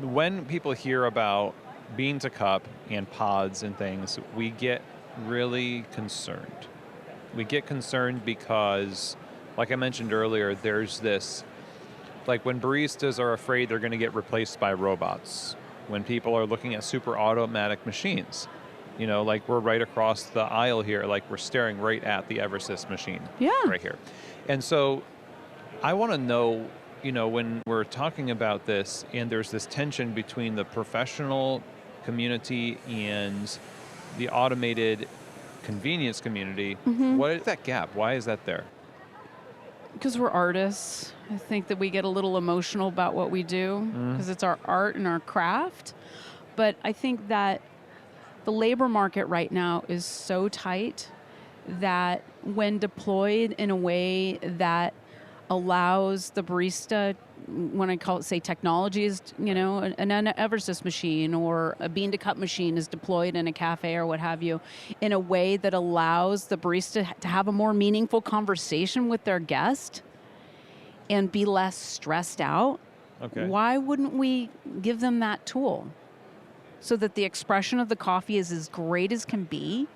when people hear about bean to cup and pods and things, we get really concerned. We get concerned because, like I mentioned earlier, there's this, like when baristas are afraid they're going to get replaced by robots, when people are looking at super automatic machines, like we're right across the aisle here, like we're staring right at the Eversys machine Yeah. right here. And so I want to know, when we're talking about this and there's this tension between the professional community and the automated convenience community, what is that gap? Why is that there? Because we're artists. I think that we get a little emotional about what we do because it's our art and our craft. But I think that the labor market right now is so tight that when deployed in a way that allows the barista, when I call it, say, technology is, an Eversys machine or a bean-to-cup machine is deployed in a cafe or what have you, in a way that allows the barista to have a more meaningful conversation with their guest and be less stressed out, Okay. Why wouldn't we give them that tool so that the expression of the coffee is as great as can be,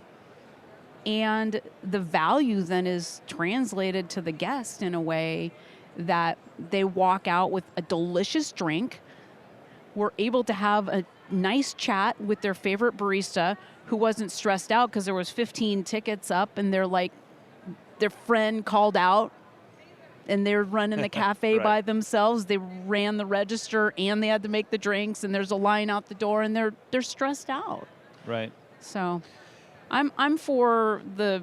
and the value then is translated to the guest in a way that they walk out with a delicious drink, were able to have a nice chat with their favorite barista who wasn't stressed out because there was 15 tickets up and they're like, their friend called out and they're running the cafe Right. by themselves. They ran the register and they had to make the drinks, and there's a line out the door, and they're stressed out. Right. So I'm for the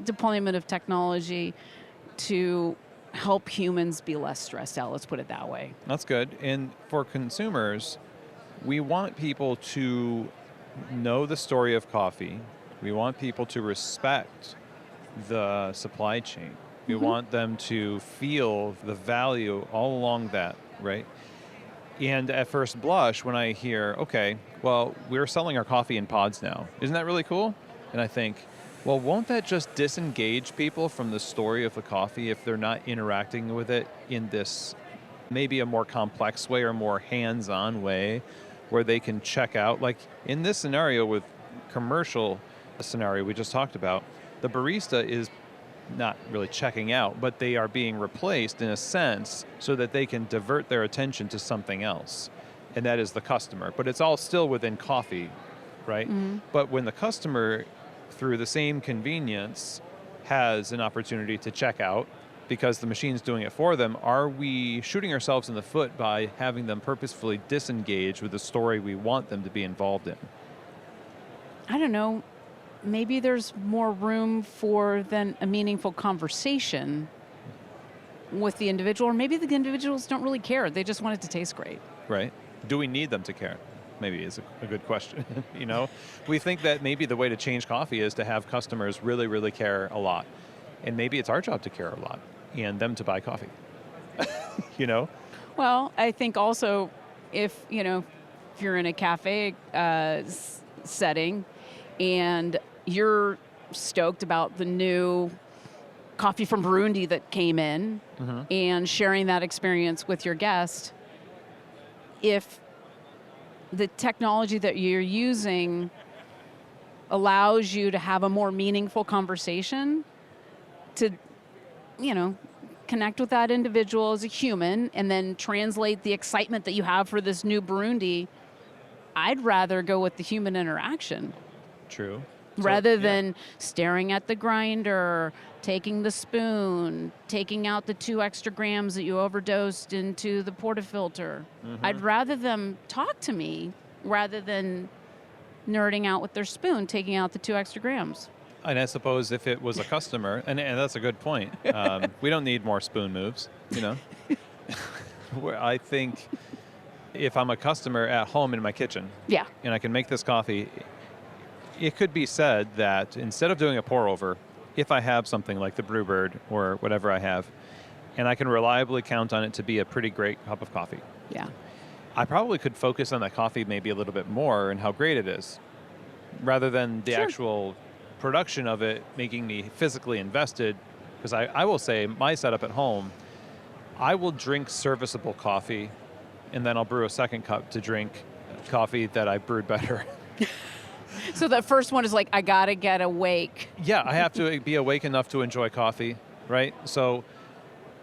deployment of technology to help humans be less stressed out. Let's put it that way. That's good. And for consumers, we want people to know the story of coffee. We want people to respect the supply chain. We want them to feel the value all along that, right? And at first blush, when I hear, okay, well, we're selling our coffee in pods now. Isn't that really cool? And I think, well, won't that just disengage people from the story of the coffee if they're not interacting with it in this maybe a more complex way or more hands-on way where they can check out? Like in this scenario with commercial scenario we just talked about, the barista is not really checking out, but they are being replaced in a sense so that they can divert their attention to something else, and that is the customer. But it's all still within coffee, right? But when the customer, through the same convenience, has an opportunity to check out because the machine's doing it for them, are we shooting ourselves in the foot by having them purposefully disengage with the story we want them to be involved in? I don't know. Maybe there's more room for then a meaningful conversation with the individual, or maybe the individuals don't really care. They just want it to taste great. Right. Do we need them to care? Maybe is a good question. You know, we think that maybe the way to change coffee is to have customers really, really care a lot. And maybe it's our job to care a lot and them to buy coffee. You know? Well, I think also if you're in a cafe setting and you're stoked about the new coffee from Burundi that came in and sharing that experience with your guest, if the technology that you're using allows you to have a more meaningful conversation, to, connect with that individual as a human and then translate the excitement that you have for this new Burundi, I'd rather go with the human interaction. True. Rather than staring at the grinder, taking the spoon, taking out the 2 extra grams that you overdosed into the portafilter. I'd rather them talk to me rather than nerding out with their spoon, taking out the 2 extra grams. And I suppose if it was a customer, and that's a good point, we don't need more spoon moves, Where I think if I'm a customer at home in my kitchen, and I can make this coffee, it could be said that instead of doing a pour over, if I have something like the Brewbird or whatever I have, and I can reliably count on it to be a pretty great cup of coffee, I probably could focus on that coffee maybe a little bit more and how great it is, rather than the actual production of it making me physically invested. Because I will say, my setup at home, I will drink serviceable coffee, and then I'll brew a second cup to drink coffee that I brewed better. So that first one is like, I gotta get awake. Yeah, I have to be awake enough to enjoy coffee, right? So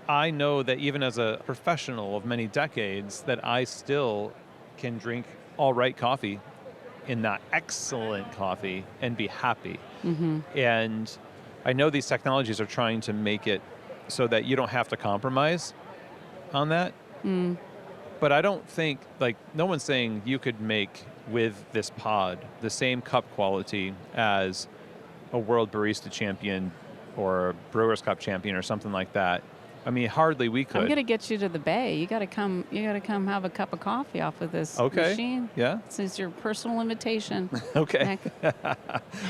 I know that even as a professional of many decades, that I still can drink all right coffee and not excellent coffee and be happy. And I know these technologies are trying to make it so that you don't have to compromise on that. But I don't think, no one's saying you could make with this pod the same cup quality as a world barista champion or a Brewers Cup champion or something like that. I mean, hardly we could. I'm gonna get you to the Bay. You gotta come have a cup of coffee off of this machine. Yeah. This is your personal invitation. Okay.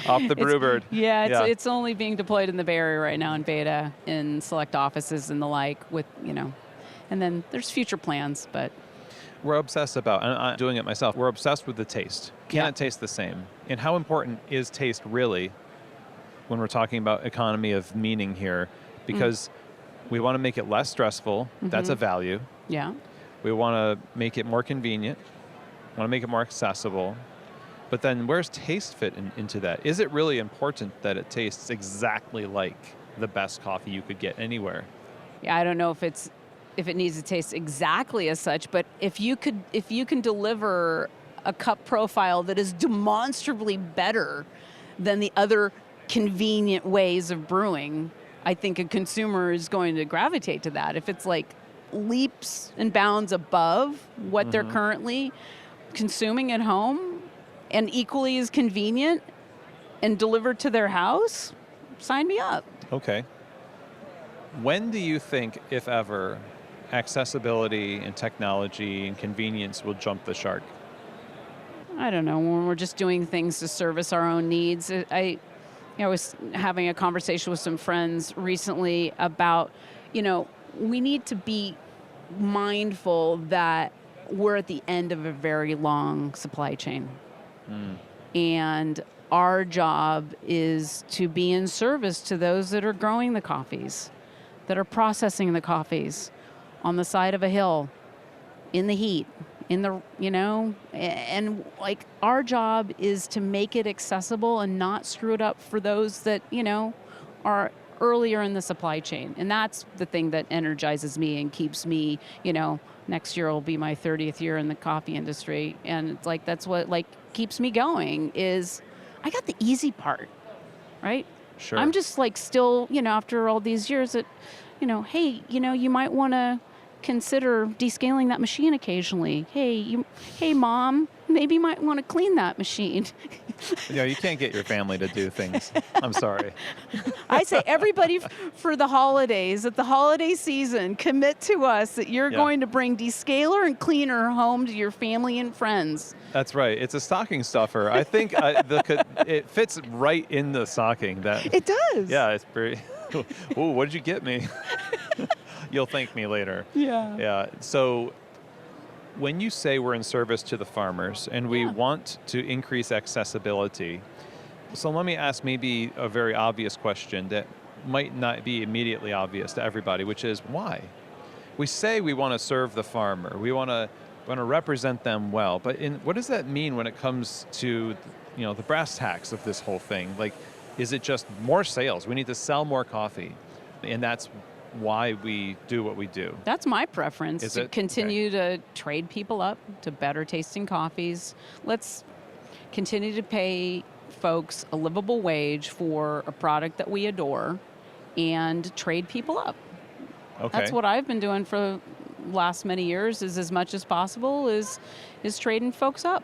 Off the Brewbird. It's only being deployed in the Bay Area right now in beta, in select offices and the like, with and then there's future plans, but we're obsessed about, and I'm doing it myself, we're obsessed with the taste. Can it taste the same? And how important is taste really when we're talking about economy of meaning here? Because we want to make it less stressful. That's a value. Yeah. We want to make it more convenient. We want to make it more accessible. But then where's taste fit into that? Is it really important that it tastes exactly like the best coffee you could get anywhere? Yeah, I don't know if it needs to taste exactly as such, but if you can deliver a cup profile that is demonstrably better than the other convenient ways of brewing, I think a consumer is going to gravitate to that. If it's like leaps and bounds above what they're currently consuming at home and equally as convenient and delivered to their house, sign me up. Okay. When do you think, if ever, accessibility and technology and convenience will jump the shark? I don't know, when we're just doing things to service our own needs. I was having a conversation with some friends recently about, we need to be mindful that we're at the end of a very long supply chain. And our job is to be in service to those that are growing the coffees, that are processing the coffees on the side of a hill, in the heat, and like our job is to make it accessible and not screw it up for those that, are earlier in the supply chain. And that's the thing that energizes me and keeps me, next year will be my 30th year in the coffee industry. And it's like, that's what keeps me going is I got the easy part, right? Sure. I'm just still, after all these years that, hey, you might want to consider descaling that machine occasionally. Hey, Mom, maybe you might want to clean that machine. You can't get your family to do things. I'm sorry. I say everybody for the holidays, at the holiday season, commit to us that you're going to bring descaler and cleaner home to your family and friends. That's right. It's a stocking stuffer. I think it fits right in the stocking. It does. Yeah, it's pretty. Ooh, what did you get me? You'll thank me later. Yeah. Yeah. So when you say we're in service to the farmers and we want to increase accessibility, so let me ask maybe a very obvious question that might not be immediately obvious to everybody, which is why? We say we want to serve the farmer. We want to represent them well. But what does that mean when it comes to, the brass tacks of this whole thing? Like, is it just more sales? We need to sell more coffee. And that's why we do what we do. That's my preference, Is to it? continue to trade people up to better tasting coffees. Let's continue to pay folks a livable wage for a product that we adore and trade people up. Okay. That's what I've been doing for the last many years, is as much as possible is trading folks up.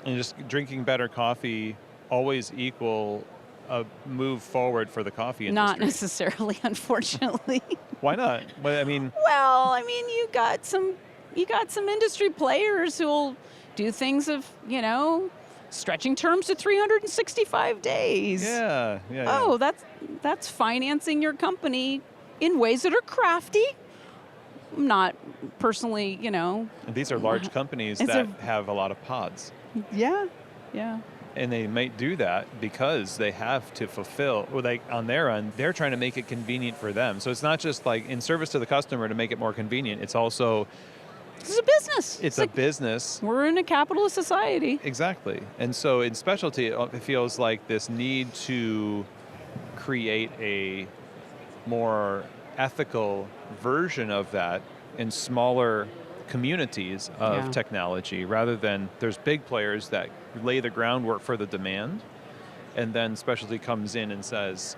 And just drinking better coffee always equal a move forward for the coffee industry. Not necessarily, unfortunately. Why not? Well, you got some industry players who'll do things of, stretching terms to 365 days. Yeah. Oh, that's financing your company in ways that are crafty. Not personally, And these are large companies that have a lot of pods. Yeah. And they might do that because they have to fulfill, or on their end, they're trying to make it convenient for them. So it's not just in service to the customer to make it more convenient. It's also... It's a business. It's a business. We're in a capitalist society. Exactly. And so in specialty, it feels like this need to create a more ethical version of that in smaller communities of technology, rather than there's big players that lay the groundwork for the demand, and then specialty comes in and says,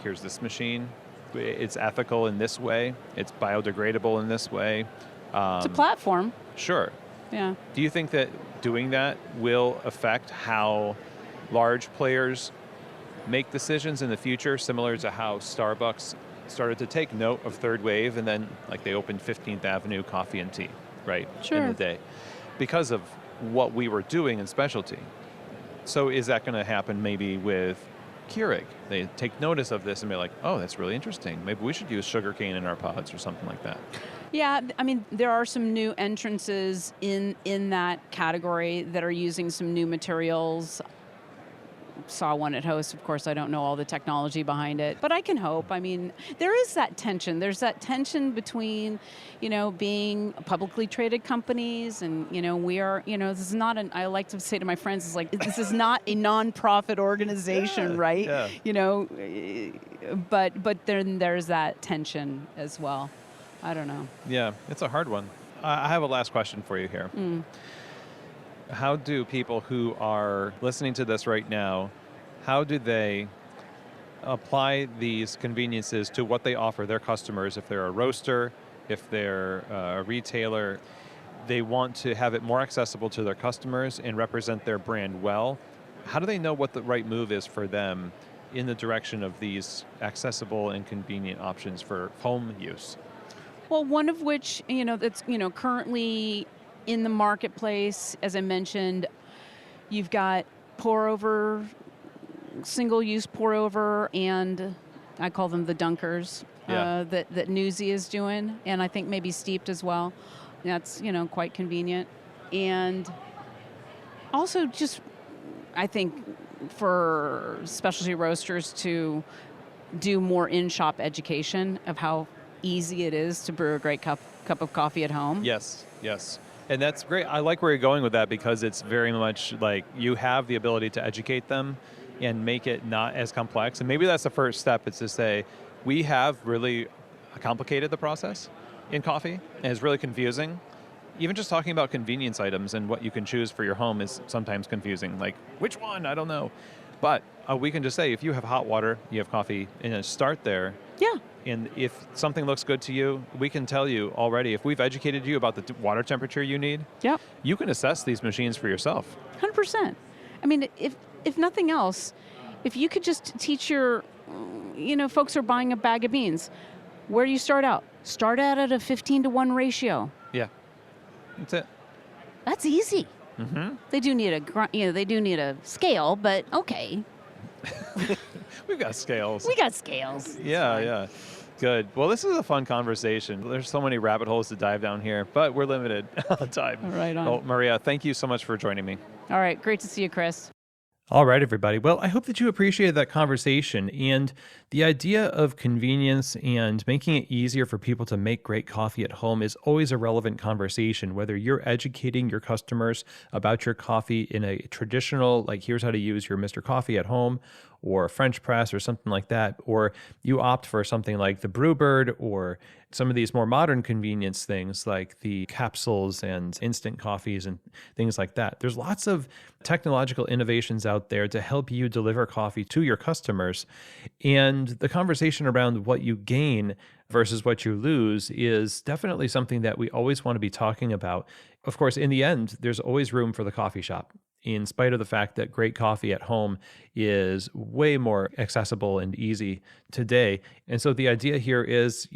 here's this machine, it's ethical in this way, it's biodegradable in this way. It's a platform. Sure. Yeah. Do you think that doing that will affect how large players make decisions in the future, similar to how Starbucks started to take note of third wave, and then they opened 15th Avenue Coffee and Tea, right? Sure. In the day, because of what we were doing in specialty. So is that going to happen maybe with Keurig? They take notice of this and be like, oh, that's really interesting. Maybe we should use sugarcane in our pods or something like that. Yeah, there are some new entrances in that category that are using some new materials. saw one at Host. Of course, I don't know all the technology behind it, but I can hope. I mean, there is that tension. There's that tension between, being publicly traded companies and, we are, this is not I like to say to my friends, it's like, this is not a nonprofit organization, right? Yeah. But then there's that tension as well. I don't know. Yeah, it's a hard one. I have a last question for you here. How do people who are listening to this right now, how do they apply these conveniences to what they offer their customers? If they're a roaster, if they're a retailer, they want to have it more accessible to their customers and represent their brand well. How do they know what the right move is for them in the direction of these accessible and convenient options for home use? Well, one of which, that's, currently in the marketplace, as I mentioned, you've got pour-over, single-use pour-over, and I call them the dunkers that Newsy is doing, and I think maybe steeped as well. That's, quite convenient. And also just, I think, for specialty roasters to do more in-shop education of how easy it is to brew a great cup of coffee at home. Yes. And that's great. I like where you're going with that because it's very much like you have the ability to educate them and make it not as complex. And maybe that's the first step. It's to say, we have really complicated the process in coffee, and it's really confusing. Even just talking about convenience items and what you can choose for your home is sometimes confusing. Like, which one? I don't know. But we can just say, if you have hot water, you have coffee, and start there. Yeah. And if something looks good to you, we can tell you already. If we've educated you about the water temperature you need, you can assess these machines for yourself. 100%. I mean, if nothing else, if you could just teach your, folks who are buying a bag of beans, where do you start out? Start out at a 15-to-1 ratio. Yeah, that's it. That's easy. Mm-hmm. They do need a scale, but okay. We've got scales. We got scales. Yeah. Good. Well, this is a fun conversation. There's so many rabbit holes to dive down here, but we're limited on time. Right on. Well, Maria, thank you so much for joining me. All right. Great to see you, Chris. All right, everybody. Well, I hope that you appreciated that conversation and the idea of convenience and making it easier for people to make great coffee at home is always a relevant conversation, whether you're educating your customers about your coffee in a traditional, like here's how to use your Mr. Coffee at home or French press or something like that, or you opt for something like the Brewbird or some of these more modern convenience things like the capsules and instant coffees and things like that. There's lots of technological innovations out there to help you deliver coffee to your customers. And the conversation around what you gain versus what you lose is definitely something that we always want to be talking about. Of course, in the end, there's always room for the coffee shop, in spite of the fact that great coffee at home is way more accessible and easy today. And so the idea here is,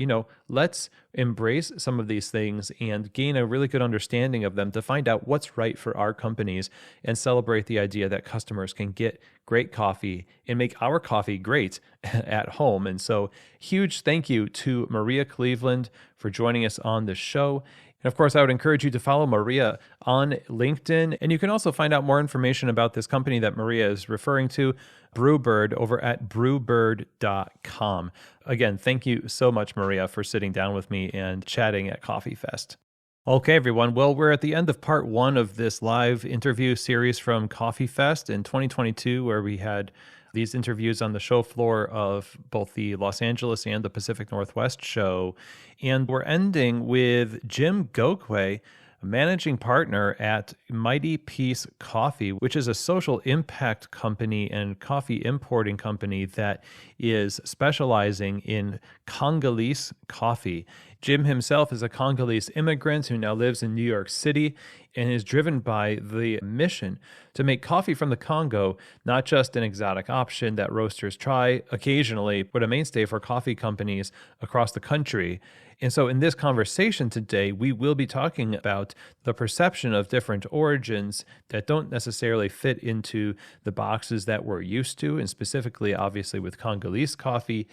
let's embrace some of these things and gain a really good understanding of them to find out what's right for our companies and celebrate the idea that customers can get great coffee and make our coffee great at home. And so huge thank you to Maria Cleveland for joining us on the show. And of course, I would encourage you to follow Maria on LinkedIn. And you can also find out more information about this company that Maria is referring to, Brewbird, over at brewbird.com. Again, thank you so much, Maria, for sitting down with me and chatting at Coffee Fest. Okay, everyone. Well, we're at the end of part one of this live interview series from Coffee Fest in 2022, where we had these interviews on the show floor of both the Los Angeles and the Pacific Northwest show. And we're ending with Jim Gokwe, managing partner at Mighty Peace Coffee, which is a social impact company and coffee importing company that is specializing in Congolese coffee. Jim himself is a Congolese immigrant who now lives in New York City and is driven by the mission to make coffee from the Congo not just an exotic option that roasters try occasionally, but a mainstay for coffee companies across the country. And so in this conversation today, we will be talking about the perception of different origins that don't necessarily fit into the boxes that we're used to, and specifically, obviously, with Congolese coffee,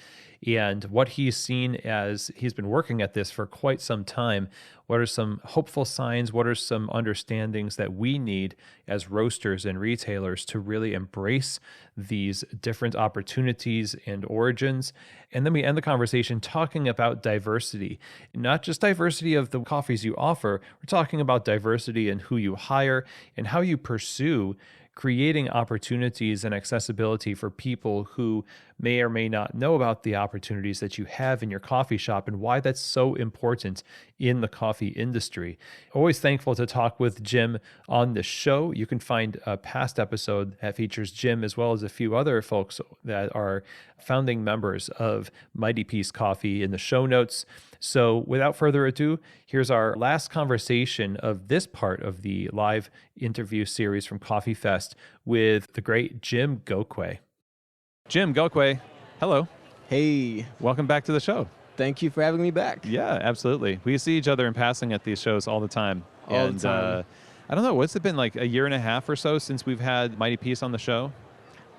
and what he's seen as he's been working at this for quite some time, What are some hopeful signs? What are some understandings that we need as roasters and retailers to really embrace these different opportunities and origins? And then we end the conversation talking about diversity, not just diversity of the coffees you offer. We're talking about diversity in who you hire and how you pursue creating opportunities and accessibility for people who may or may not know about the opportunities that you have in your coffee shop and why that's so important in the coffee industry. Always thankful to talk with Jim on the show. You can find a past episode that features Jim as well as a few other folks that are founding members of Mighty Peace Coffee in the show notes. So without further ado, here's our last conversation of this part of the live interview series from Coffee Fest with the great Jim Gokwe. Jim Gokwe, hello. Hey, Welcome back to the show. thank you for having me back. Yeah, absolutely. We see each other in passing at these shows all the time. All the time. I don't know, what's it been, like a year and a half or so since we've had Mighty Peace on the show?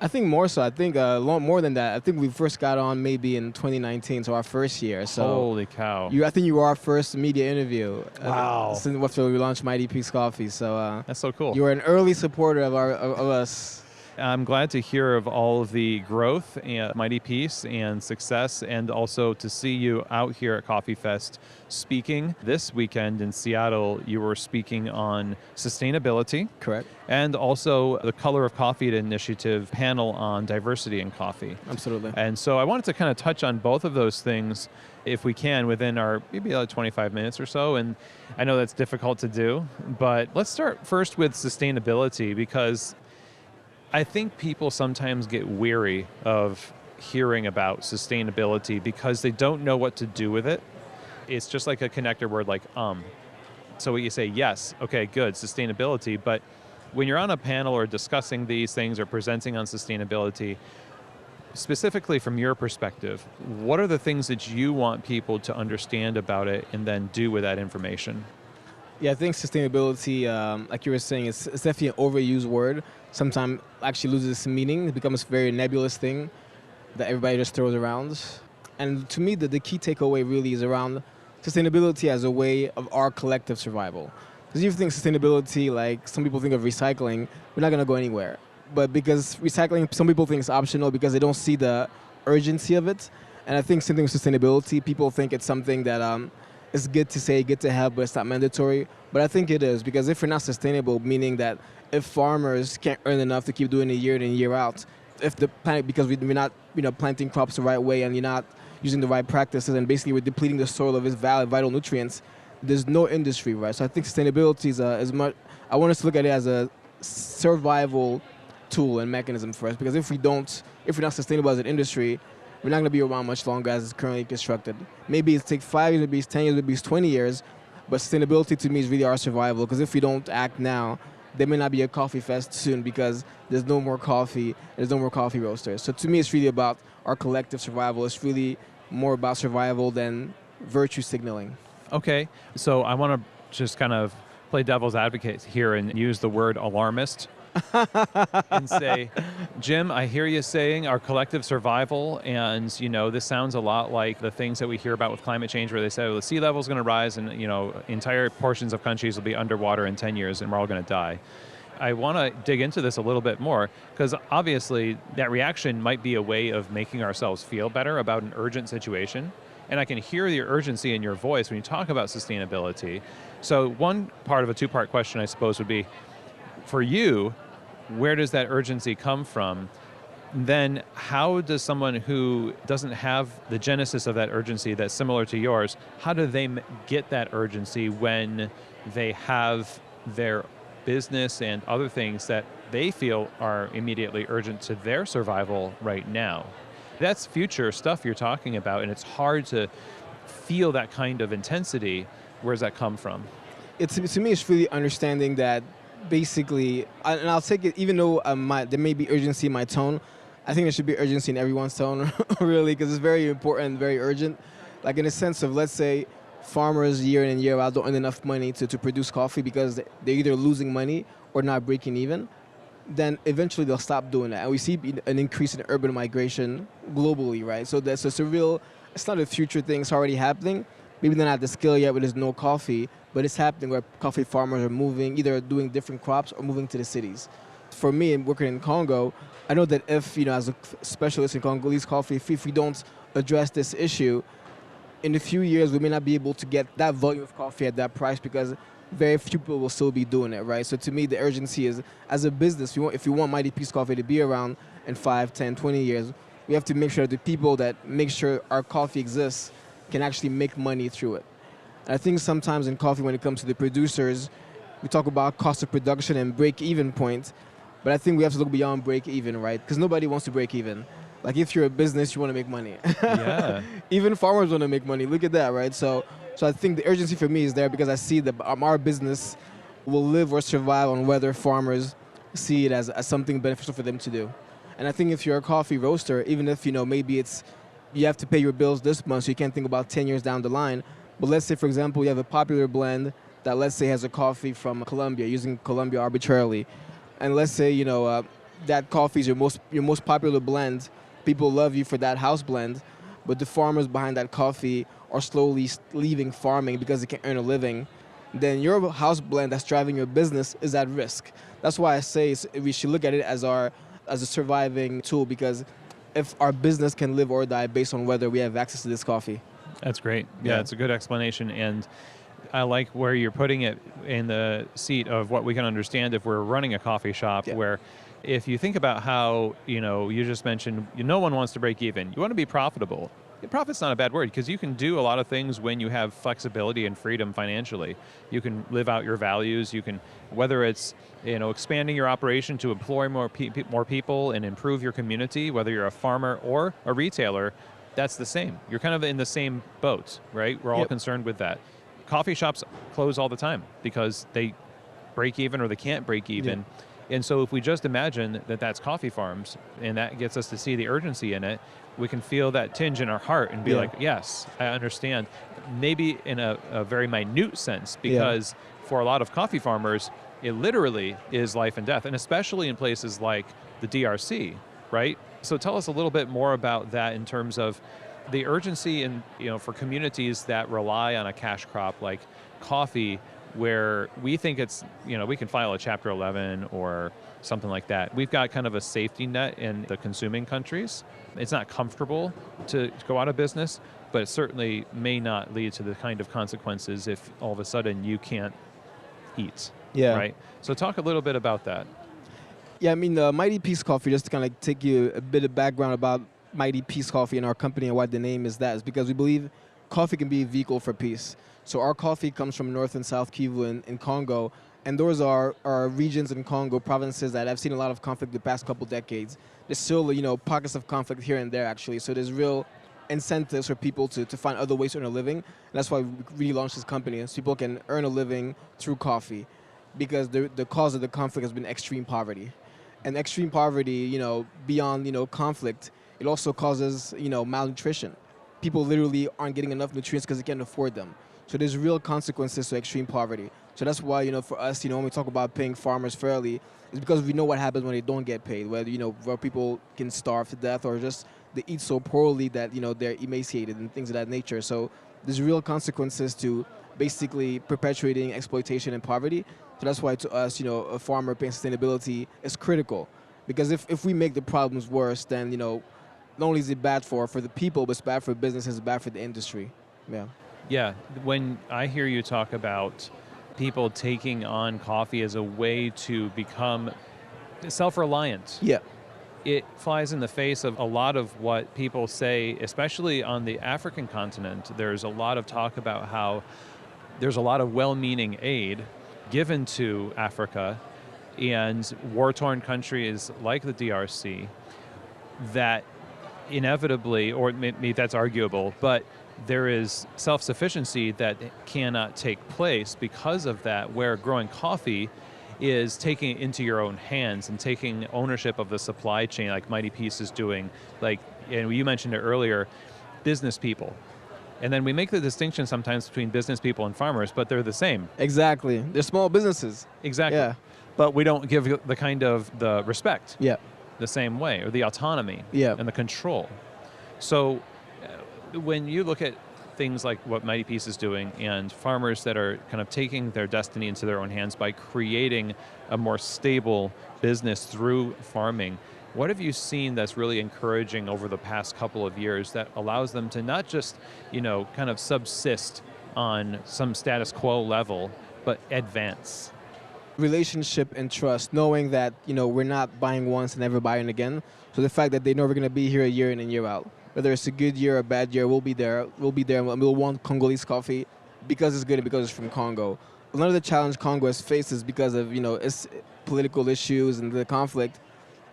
I think more so. I think a lot more than that. I think we first got on maybe in 2019, so our first year. So Holy cow. I think you were our first media interview. Wow. Since after we launched Mighty Peace Coffee. So That's so cool. you were an early supporter of us. I'm glad to hear of all of the growth and Mighty Peace and success, and also to see you out here at Coffee Fest speaking. This weekend in Seattle, you were speaking on sustainability. Correct. And also the Color of Coffee Initiative panel on diversity in coffee. Absolutely. And so I wanted to kind of touch on both of those things if we can within our maybe like 25 minutes or so. And I know that's difficult to do, but let's start first with sustainability, because I think people sometimes get weary of hearing about sustainability because they don't know what to do with it. It's just like a connector word like So when you say, yes, okay, good, sustainability, but when you're on a panel or discussing these things or presenting on sustainability, specifically from your perspective, what are the things that you want people to understand about it and then do with that information? Yeah, I think sustainability, like you were saying, it's definitely an overused word. Sometimes actually loses its meaning. It becomes a very nebulous thing that everybody just throws around. And to me, the key takeaway really is around sustainability as a way of our collective survival. Because if you think sustainability, like some people think of recycling, we're not going to go anywhere. But because recycling, some people think it's optional because they don't see the urgency of it. And I think something with sustainability, people think it's something that it's good to say, good to have, but it's not mandatory. But I think it is, because if we're not sustainable, meaning that if farmers can't earn enough to keep doing it year in and year out, if the planet, because we're not planting crops the right way and you're not using the right practices, and basically we're depleting the soil of its vital nutrients, there's no industry, right? So I think sustainability is much. I want us to look at it as a survival tool and mechanism for us, because if we're not sustainable as an industry, we're not going to be around much longer as it's currently constructed. Maybe it takes 5 years, maybe it's 10 years, maybe it's 20 years, but sustainability to me is really our survival, because if we don't act now, there may not be a Coffee Fest soon because there's no more coffee, there's no more coffee roasters. So to me, it's really about our collective survival. It's really more about survival than virtue signaling. Okay, so I want to just kind of play devil's advocate here and use the word alarmist and say, Jim, I hear you saying our collective survival, and this sounds a lot like the things that we hear about with climate change, where they say, well, the sea level is going to rise and entire portions of countries will be underwater in 10 years and we're all going to die. I want to dig into this a little bit more, because obviously that reaction might be a way of making ourselves feel better about an urgent situation. And I can hear the urgency in your voice when you talk about sustainability. So one part of a two-part question, I suppose, would be, for you, where does that urgency come from? Then how does someone who doesn't have the genesis of that urgency that's similar to yours, how do they get that urgency when they have their business and other things that they feel are immediately urgent to their survival right now? That's future stuff you're talking about, and it's hard to feel that kind of intensity. Where does that come from? To me, it's really understanding that basically, and I'll take it, even though there may be urgency in my tone, I think there should be urgency in everyone's tone, really, because it's very important, very urgent. Like in the sense of, let's say, farmers year in and year out don't earn enough money to produce coffee because they're either losing money or not breaking even, then eventually they'll stop doing that. And we see an increase in urban migration globally, right? So it's not a future thing, it's already happening. maybe they're not at the scale yet where there's no coffee, but it's happening where coffee farmers are moving, either doing different crops or moving to the cities. For me, working in Congo, I know that if, as a specialist in Congolese coffee, if we don't address this issue, in a few years, we may not be able to get that volume of coffee at that price because very few people will still be doing it, right? So to me, the urgency is, as a business, if you want Mighty Peace Coffee to be around in 5, 10, 20 years, we have to make sure the people that make sure our coffee exists can actually make money through it. And I think sometimes in coffee, when it comes to the producers, we talk about cost of production and break-even point, but I think we have to look beyond break-even, right? Because nobody wants to break even. Like, if you're a business, you want to make money. Yeah. Even farmers want to make money. Look at that, right? So I think the urgency for me is there because I see that our business will live or survive on whether farmers see it as something beneficial for them to do. And I think if you're a coffee roaster, even if, maybe you have to pay your bills this month, so you can't think about 10 years down the line. But let's say, for example, you have a popular blend that, let's say, has a coffee from Colombia, using Colombia arbitrarily. And let's say, that coffee is your most popular blend. People love you for that house blend, but the farmers behind that coffee are slowly leaving farming because they can't earn a living. Then your house blend that's driving your business is at risk. That's why I say we should look at it as a surviving tool, because if our business can live or die based on whether we have access to this coffee. That's great. Yeah, it's a good explanation. And I like where you're putting it in the seat of what we can understand if we're running a coffee shop, where if you think about how, you just mentioned, no one wants to break even. You want to be profitable. Profit's not a bad word, because you can do a lot of things when you have flexibility and freedom financially. You can live out your values. You can, whether it's expanding your operation to employ more people and improve your community, whether you're a farmer or a retailer, that's the same. You're kind of in the same boat, right? We're all concerned with that. Coffee shops close all the time because they break even or they can't break even. Yeah. And so if we just imagine that that's coffee farms, and that gets us to see the urgency in it, we can feel that tinge in our heart and be like, yes, I understand. Maybe in a very minute sense, because for a lot of coffee farmers, it literally is life and death, and especially in places like the DRC, right? So tell us a little bit more about that in terms of the urgency and, for communities that rely on a cash crop like coffee, where we think it's, we can file a Chapter 11 or something like that. We've got kind of a safety net in the consuming countries. It's not comfortable to go out of business, but it certainly may not lead to the kind of consequences if all of a sudden you can't eat. Yeah. Right? So talk a little bit about that. Yeah, I mean, Mighty Peace Coffee, just to kind of take you a bit of background about Mighty Peace Coffee and our company and why the name is that, is because we believe coffee can be a vehicle for peace. So our coffee comes from North and South Kivu in Congo, and those are regions in Congo, provinces that have seen a lot of conflict the past couple decades. There's still, pockets of conflict here and there, actually. So there's real incentives for people to find other ways to earn a living. And that's why we really launched this company, so people can earn a living through coffee, because the cause of the conflict has been extreme poverty. And extreme poverty, beyond, conflict, it also causes, malnutrition. People literally aren't getting enough nutrients because they can't afford them. So there's real consequences to extreme poverty. So that's why, for us, when we talk about paying farmers fairly, it's because we know what happens when they don't get paid, whether, where people can starve to death or just they eat so poorly that, they're emaciated and things of that nature. So there's real consequences to basically perpetuating exploitation and poverty. So that's why to us, a farmer paying sustainability is critical. Because if we make the problems worse, then, not only is it bad for the people, but it's bad for businesses, it's bad for the industry. Yeah. Yeah, when I hear you talk about people taking on coffee as a way to become self-reliant, it flies in the face of a lot of what people say, especially on the African continent. There's a lot of talk about how there's a lot of well-meaning aid given to Africa and war-torn countries like the DRC that inevitably, or maybe that's arguable, but there is self-sufficiency that cannot take place because of that, where growing coffee is taking it into your own hands and taking ownership of the supply chain, like Mighty Peace is doing. And you mentioned it earlier, business people. And then we make the distinction sometimes between business people and farmers, but they're the same. Exactly. They're small businesses. Exactly. Yeah. But we don't give the kind of the respect the same way, or the autonomy and the control. So when you look at things like what Mighty Peace is doing and farmers that are kind of taking their destiny into their own hands by creating a more stable business through farming, what have you seen that's really encouraging over the past couple of years that allows them to not just, kind of subsist on some status quo level, but advance? Relationship and trust, knowing that, we're not buying once and never buying again. So the fact that they know we're going to be here a year in and year out. Whether it's a good year or a bad year, we'll be there. We'll be there and we'll want Congolese coffee because it's good and because it's from Congo. Another challenge Congo has faced is because of, its political issues and the conflict,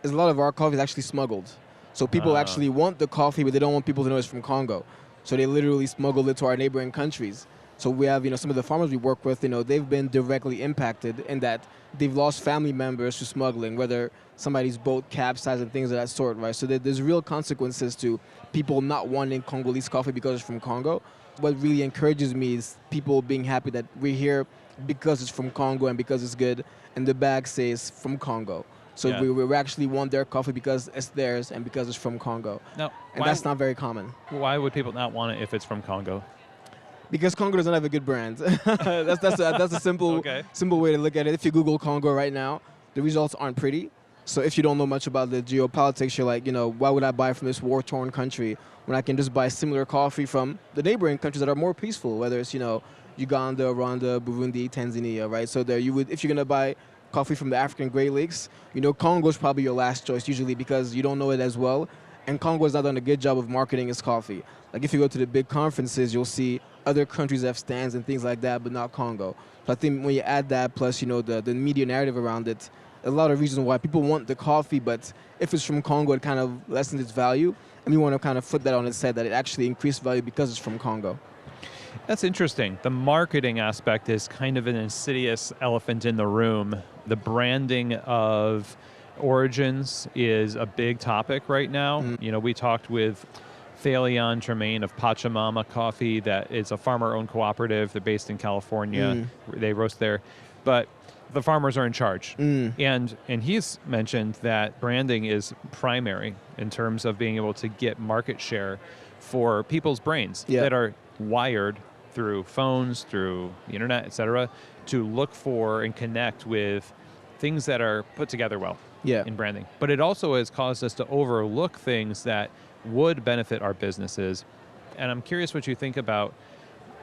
is a lot of our coffee is actually smuggled. So people actually want the coffee, but they don't want people to know it's from Congo. So they literally smuggle it to our neighboring countries. So we have, some of the farmers we work with, they've been directly impacted in that they've lost family members to smuggling, whether somebody's boat capsized and things of that sort, right? So there's real consequences to people not wanting Congolese coffee because it's from Congo. What really encourages me is people being happy that we're here because it's from Congo and because it's good, and the bag says from Congo. So we actually want their coffee because it's theirs and because it's from Congo. Now, and that's not very common. Why would people not want it if it's from Congo? Because Congo doesn't have a good brand. that's a simple way to look at it. If you Google Congo right now, the results aren't pretty. So if you don't know much about the geopolitics, you're like, why would I buy from this war-torn country when I can just buy similar coffee from the neighboring countries that are more peaceful, whether it's, Uganda, Rwanda, Burundi, Tanzania, right? So there if you're going to buy coffee from the African Great Lakes, Congo is probably your last choice usually because you don't know it as well. And Congo has not done a good job of marketing its coffee. Like if you go to the big conferences, you'll see other countries have stands and things like that, but not Congo. So I think when you add that plus, the media narrative around it, a lot of reasons why people want the coffee, but if it's from Congo, it kind of lessens its value. And we want to kind of flip that on its head, that it actually increased value because it's from Congo. That's interesting. The marketing aspect is kind of an insidious elephant in the room. The branding of origins is a big topic right now. We talked with Thalion Tremaine of Pachamama Coffee, that is a farmer-owned cooperative. They're based in California. They roast there. But the farmers are in charge. And he's mentioned that branding is primary in terms of being able to get market share for people's brains that are wired through phones, through the internet, et cetera, to look for and connect with things that are put together well in branding. But it also has caused us to overlook things that would benefit our businesses. And I'm curious what you think about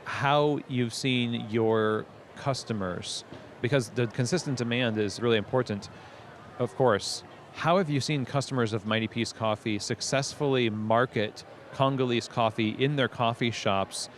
how you've seen your customers, because the consistent demand is really important, of course. How have you seen customers of Mighty Peace Coffee successfully market Congolese coffee in their coffee shops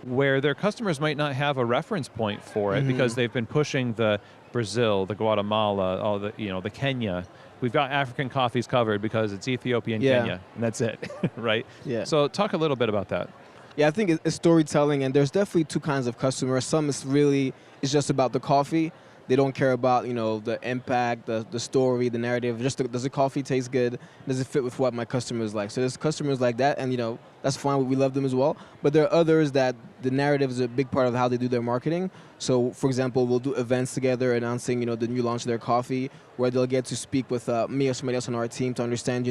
where their customers might not have a reference point for it because they've been pushing the Brazil, the Guatemala, all the, the Kenya. We've got African coffees covered because it's Ethiopian, Kenya, and that's it, right? Yeah. So talk a little bit about that. Yeah, I think it's storytelling, and there's definitely two kinds of customers. Some is just about the coffee. They don't care about, the impact, the story, the narrative. Does the coffee taste good? Does it fit with what my customers like? So there's customers like that, and, that's fine. We love them as well. But there are others that the narrative is a big part of how they do their marketing. So, for example, we'll do events together announcing, the new launch of their coffee, where they'll get to speak with me or somebody else on our team to understand,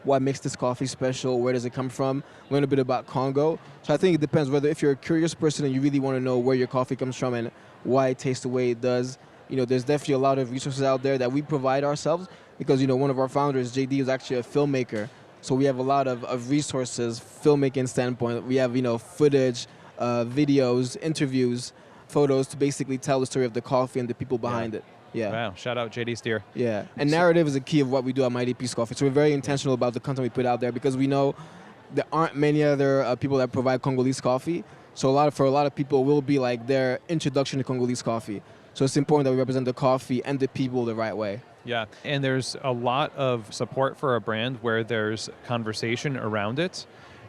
what makes this coffee special, where does it come from, learn a bit about Congo. So I think it depends whether if you're a curious person and you really want to know where your coffee comes from and why it tastes the way it does. There's definitely a lot of resources out there that we provide ourselves because, one of our founders, JD, is actually a filmmaker. So we have a lot of resources, filmmaking standpoint. We have, footage, videos, interviews, photos to basically tell the story of the coffee and the people behind it. Yeah. Wow. Shout out JD Steer. Yeah. And narrative is a key of what we do at Mighty Peace Coffee. So we're very intentional about the content we put out there because we know there aren't many other people that provide Congolese coffee. So for a lot of people, we'll be like their introduction to Congolese coffee. So it's important that we represent the coffee and the people the right way. Yeah, and there's a lot of support for a brand where there's conversation around it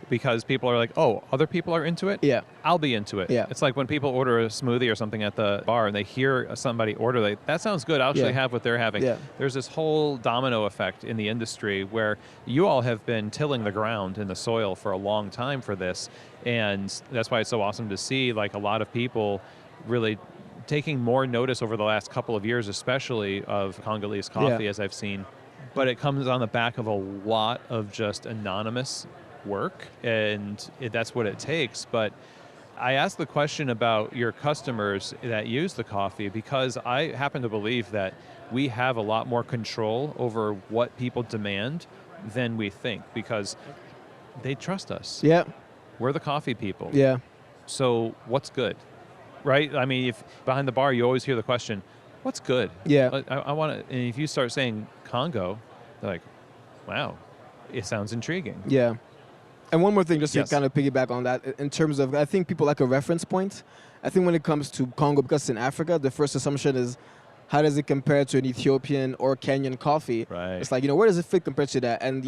because people are like, oh, other people are into it? Yeah. I'll be into it. Yeah. It's like when people order a smoothie or something at the bar and they hear somebody order, that sounds good, I'll actually have what they're having. Yeah. There's this whole domino effect in the industry where you all have been tilling the ground in the soil for a long time for this, and that's why it's so awesome to see like a lot of people really taking more notice over the last couple of years, especially of Congolese coffee, as I've seen. But it comes on the back of a lot of just anonymous work, and that's what it takes. But I asked the question about your customers that use the coffee because I happen to believe that we have a lot more control over what people demand than we think because they trust us. Yeah. We're the coffee people. Yeah. So what's good, right? I mean, if behind the bar, you always hear the question, what's good? Yeah. I want to, and if you start saying Congo, they're like, wow, it sounds intriguing. Yeah. And one more thing, just to Yes. kind of piggyback on that, in terms of, I think people like a reference point. I think when it comes to Congo, because it's in Africa, the first assumption is, how does it compare to an Ethiopian or Kenyan coffee? Right. It's like, where does it fit compared to that? And,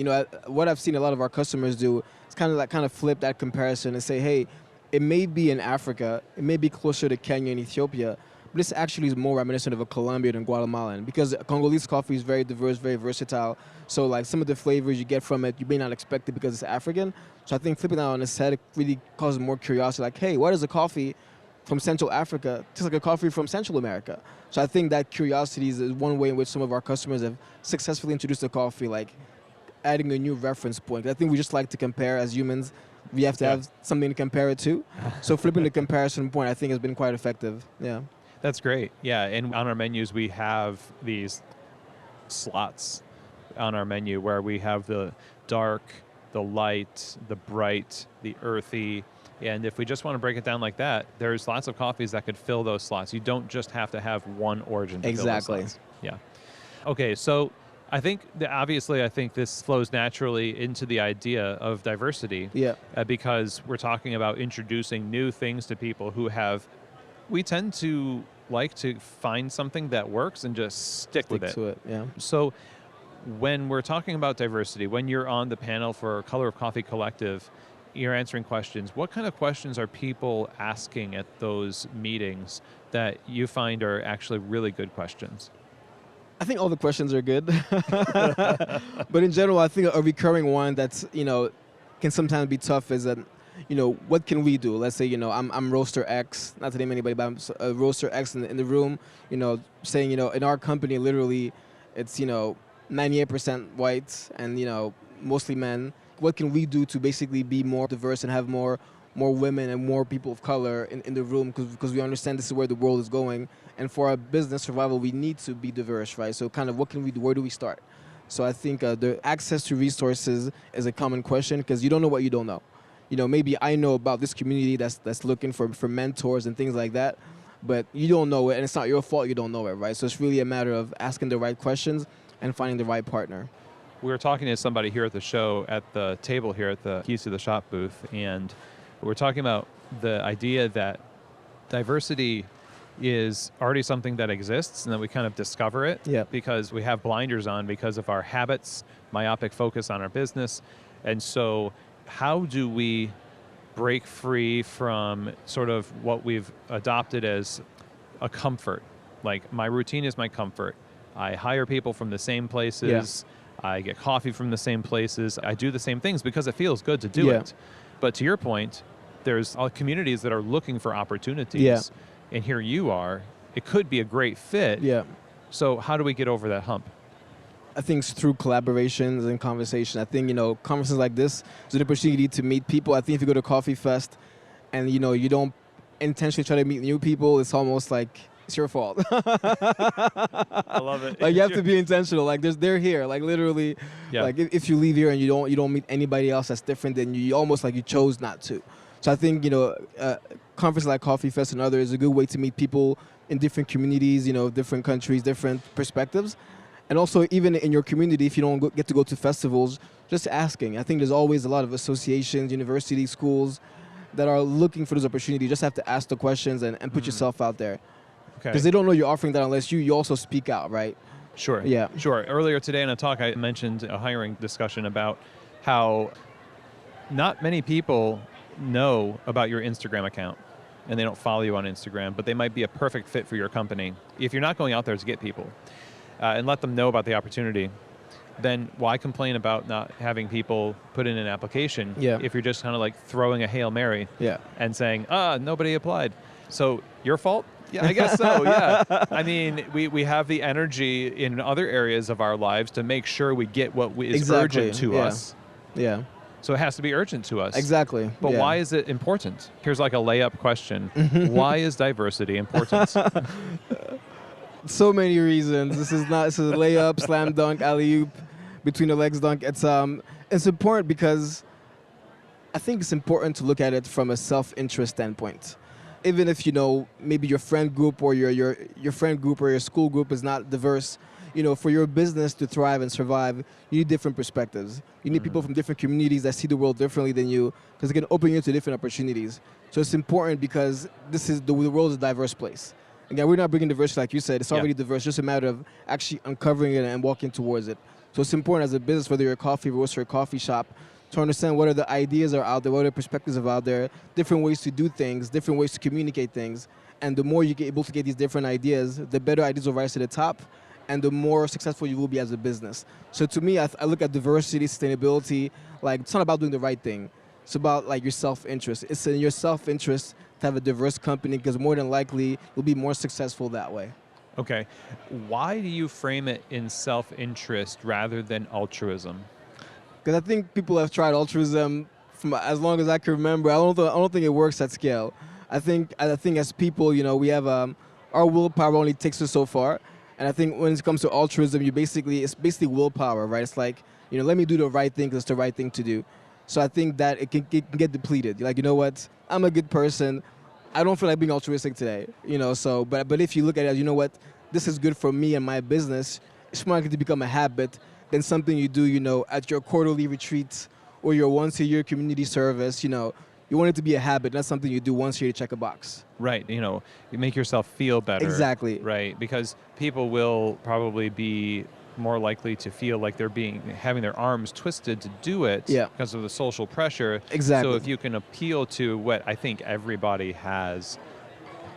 what I've seen a lot of our customers do is kind of flip that comparison and say, hey, it may be in Africa, it may be closer to Kenya and Ethiopia, but this actually is more reminiscent of a Colombian and Guatemalan because Congolese coffee is very diverse, very versatile. So like some of the flavors you get from it, you may not expect it because it's African. So I think flipping that on its head it really causes more curiosity. Like, hey, what is a coffee from Central Africa tastes like a coffee from Central America? So I think that curiosity is one way in which some of our customers have successfully introduced the coffee, like adding a new reference point. I think we just like to compare as humans. We have to have something to compare it to. So flipping the comparison point, I think, has been quite effective. Yeah. That's great. Yeah, and on our menus, we have these slots on our menu where we have the dark, the light, the bright, the earthy. And if we just want to break it down like that, there's lots of coffees that could fill those slots. You don't just have to have one origin to Exactly. fill those slots. Yeah. Okay, so I think obviously this flows naturally into the idea of diversity. Yeah. Because we're talking about introducing new things to people who have. We tend to like to find something that works and just stick with it. To it, yeah. So when we're talking about diversity, when you're on the panel for Color of Coffee Collective, you're answering questions. What kind of questions are people asking at those meetings that you find are actually really good questions? I think all the questions are good. But in general, I think a recurring one that's, can sometimes be tough is that, what can we do? Let's say, I'm Roaster X, not to name anybody, but I'm Roaster X in the room, saying, in our company, literally, it's, 98% white and, mostly men. What can we do to basically be more diverse and have more women and more people of color in the room? Because we understand this is where the world is going. And for our business survival, we need to be diverse, right? So kind of what can we do? Where do we start? So I think the access to resources is a common question because you don't know what you don't know. Maybe I know about this community that's looking for mentors and things like that, but you don't know it, and it's not your fault you don't know it, right? So it's really a matter of asking the right questions and finding the right partner. We were talking to somebody here at the show at the table here at the Keys to the Shop booth, and we're talking about the idea that diversity is already something that exists and that we kind of discover it because we have blinders on because of our habits, myopic focus on our business. And so how do we break free from sort of what we've adopted as a comfort? Like my routine is my comfort. I hire people from the same places. Yeah. I get coffee from the same places. I do the same things because it feels good to do it. But to your point, there's communities that are looking for opportunities. Yeah. And here you are. It could be a great fit. Yeah. So how do we get over that hump? I think it's through collaborations and conversation. I think, conferences like this is an opportunity to meet people. I think if you go to Coffee Fest and, you don't intentionally try to meet new people, it's almost like it's your fault. I love it. Like you have to be intentional. Like they're here. Like literally, like if you leave here and you don't meet anybody else that's different, then you almost like you chose not to. So I think, conferences like Coffee Fest and others is a good way to meet people in different communities, different countries, different perspectives. And also, even in your community, if you don't get to go to festivals, just asking. I think there's always a lot of associations, universities, schools that are looking for this opportunity. You just have to ask the questions and put yourself out there. Because they don't know you're offering that unless you also speak out, right? Sure. Yeah. Sure. Earlier today in a talk, I mentioned a hiring discussion about how not many people know about your Instagram account and they don't follow you on Instagram, but they might be a perfect fit for your company. If you're not going out there to get people and let them know about the opportunity, then why complain about not having people put in an application if you're just kind of like throwing a Hail Mary and saying, nobody applied. So your fault? Yeah, I guess so, yeah. I mean, we have the energy in other areas of our lives to make sure we get what is urgent to us. Yeah. So it has to be urgent to us. Exactly. But yeah. why is it important? Here's like a layup question. Why is diversity important? So many reasons. This is a layup, slam dunk, alley oop, between the legs dunk. It's important because I think it's important to look at it from a self-interest standpoint. Even if maybe your friend group or your friend group or your school group is not diverse, for your business to thrive and survive, you need different perspectives. You need people from different communities that see the world differently than you, because it can open you to different opportunities. So it's important because the world is a diverse place. Again, we're not bringing diversity like you said. It's already diverse. It's just a matter of actually uncovering it and walking towards it. So it's important as a business, whether you're a coffee roaster or a coffee shop, to understand what are the ideas are out there, what are the perspectives are out there, different ways to do things, different ways to communicate things. And the more you get able to get these different ideas, the better ideas will rise to the top, and the more successful you will be as a business. So to me, I look at diversity, sustainability, like it's not about doing the right thing. It's about like your self-interest. It's in your self-interest to have a diverse company, because more than likely you'll be more successful that way. Okay. Why do you frame it in self-interest rather than altruism? Because I think people have tried altruism from as long as I can remember. I don't think it works at scale. I think as people, we have our willpower only takes us so far. And I think when it comes to altruism, it's basically willpower, right? It's like, let me do the right thing because it's the right thing to do. So I think that it can get depleted. You're like, you know what? I'm a good person. I don't feel like being altruistic today, So, but if you look at it as, you know what? This is good for me and my business. It's more likely to become a habit than something you do, at your quarterly retreat or your once-a-year community service. You want it to be a habit, not something you do once a year to check a box. Right. You make yourself feel better. Exactly. Right. Because people will probably be more likely to feel like they're having their arms twisted to do it because of the social pressure. Exactly. So if you can appeal to what I think everybody has,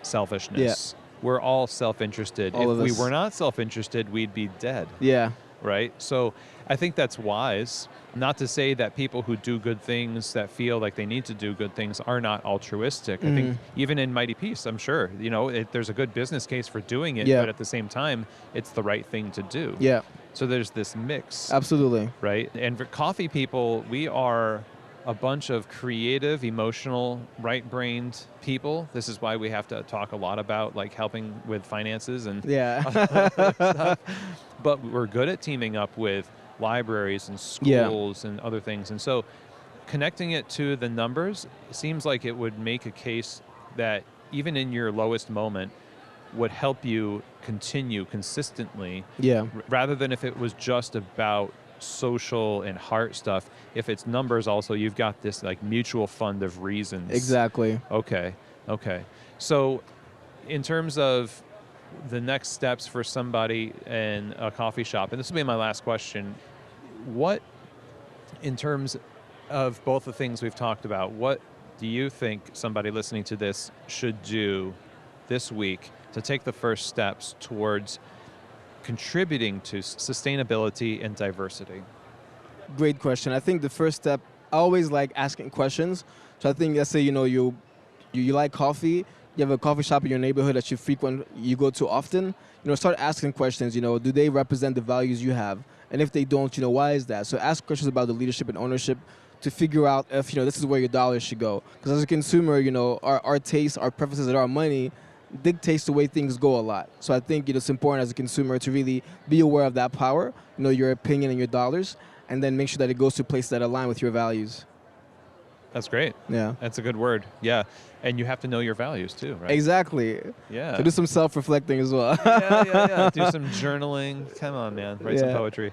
selfishness. We're all self-interested. If we were not self-interested, we'd be dead. Yeah. Right? So I think that's wise. Not to say that people who do good things, that feel like they need to do good things, are not altruistic. I think even in Mighty Peace, I'm sure, there's a good business case for doing it, but at the same time, it's the right thing to do. Yeah. So there's this mix. Absolutely. Right? And for coffee people, we are a bunch of creative, emotional, right-brained people. This is why we have to talk a lot about like helping with finances and stuff. But we're good at teaming up with libraries and schools and other things. And so connecting it to the numbers seems like it would make a case that even in your lowest moment would help you continue consistently. Yeah. Rather than if it was just about social and heart stuff. If it's numbers also, you've got this like mutual fund of reasons. Exactly. Okay. So in terms of the next steps for somebody in a coffee shop, and this will be my last question, what, in terms of both the things we've talked about, what do you think somebody listening to this should do this week to take the first steps towards contributing to sustainability and diversity? Great question. I think the first step, I always like asking questions. So I think, let's say, you like coffee, you have a coffee shop in your neighborhood that you go to often, start asking questions, do they represent the values you have? And if they don't, why is that? So ask questions about the leadership and ownership to figure out if, this is where your dollars should go. Because as a consumer, our tastes, our preferences, and our money dictates the way things go a lot. So I think it's important as a consumer to really be aware of that power, your opinion and your dollars, and then make sure that it goes to places that align with your values. That's great. Yeah. That's a good word. Yeah. And you have to know your values too, right? Exactly. Yeah. So do some self-reflecting as well. Yeah. Do some journaling. Come on, man. Write some poetry.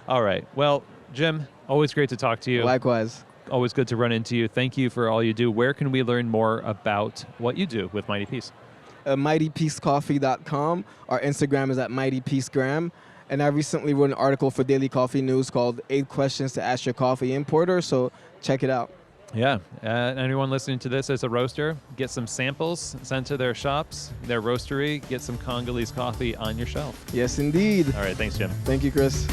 All right. Well, Jim, always great to talk to you. Likewise. Always good to run into you. Thank you for all you do. Where can we learn more about what you do with Mighty Peace? MightyPeaceCoffee.com. Our Instagram is at MightyPeaceGram. And I recently wrote an article for Daily Coffee News called 8 Questions to Ask Your Coffee Importer. So check it out. Yeah. Anyone listening to this as a roaster, get some samples sent to their shops, their roastery, get some Congolese coffee on your shelf. Yes, indeed. All right. Thanks, Jim. Thank you, Chris.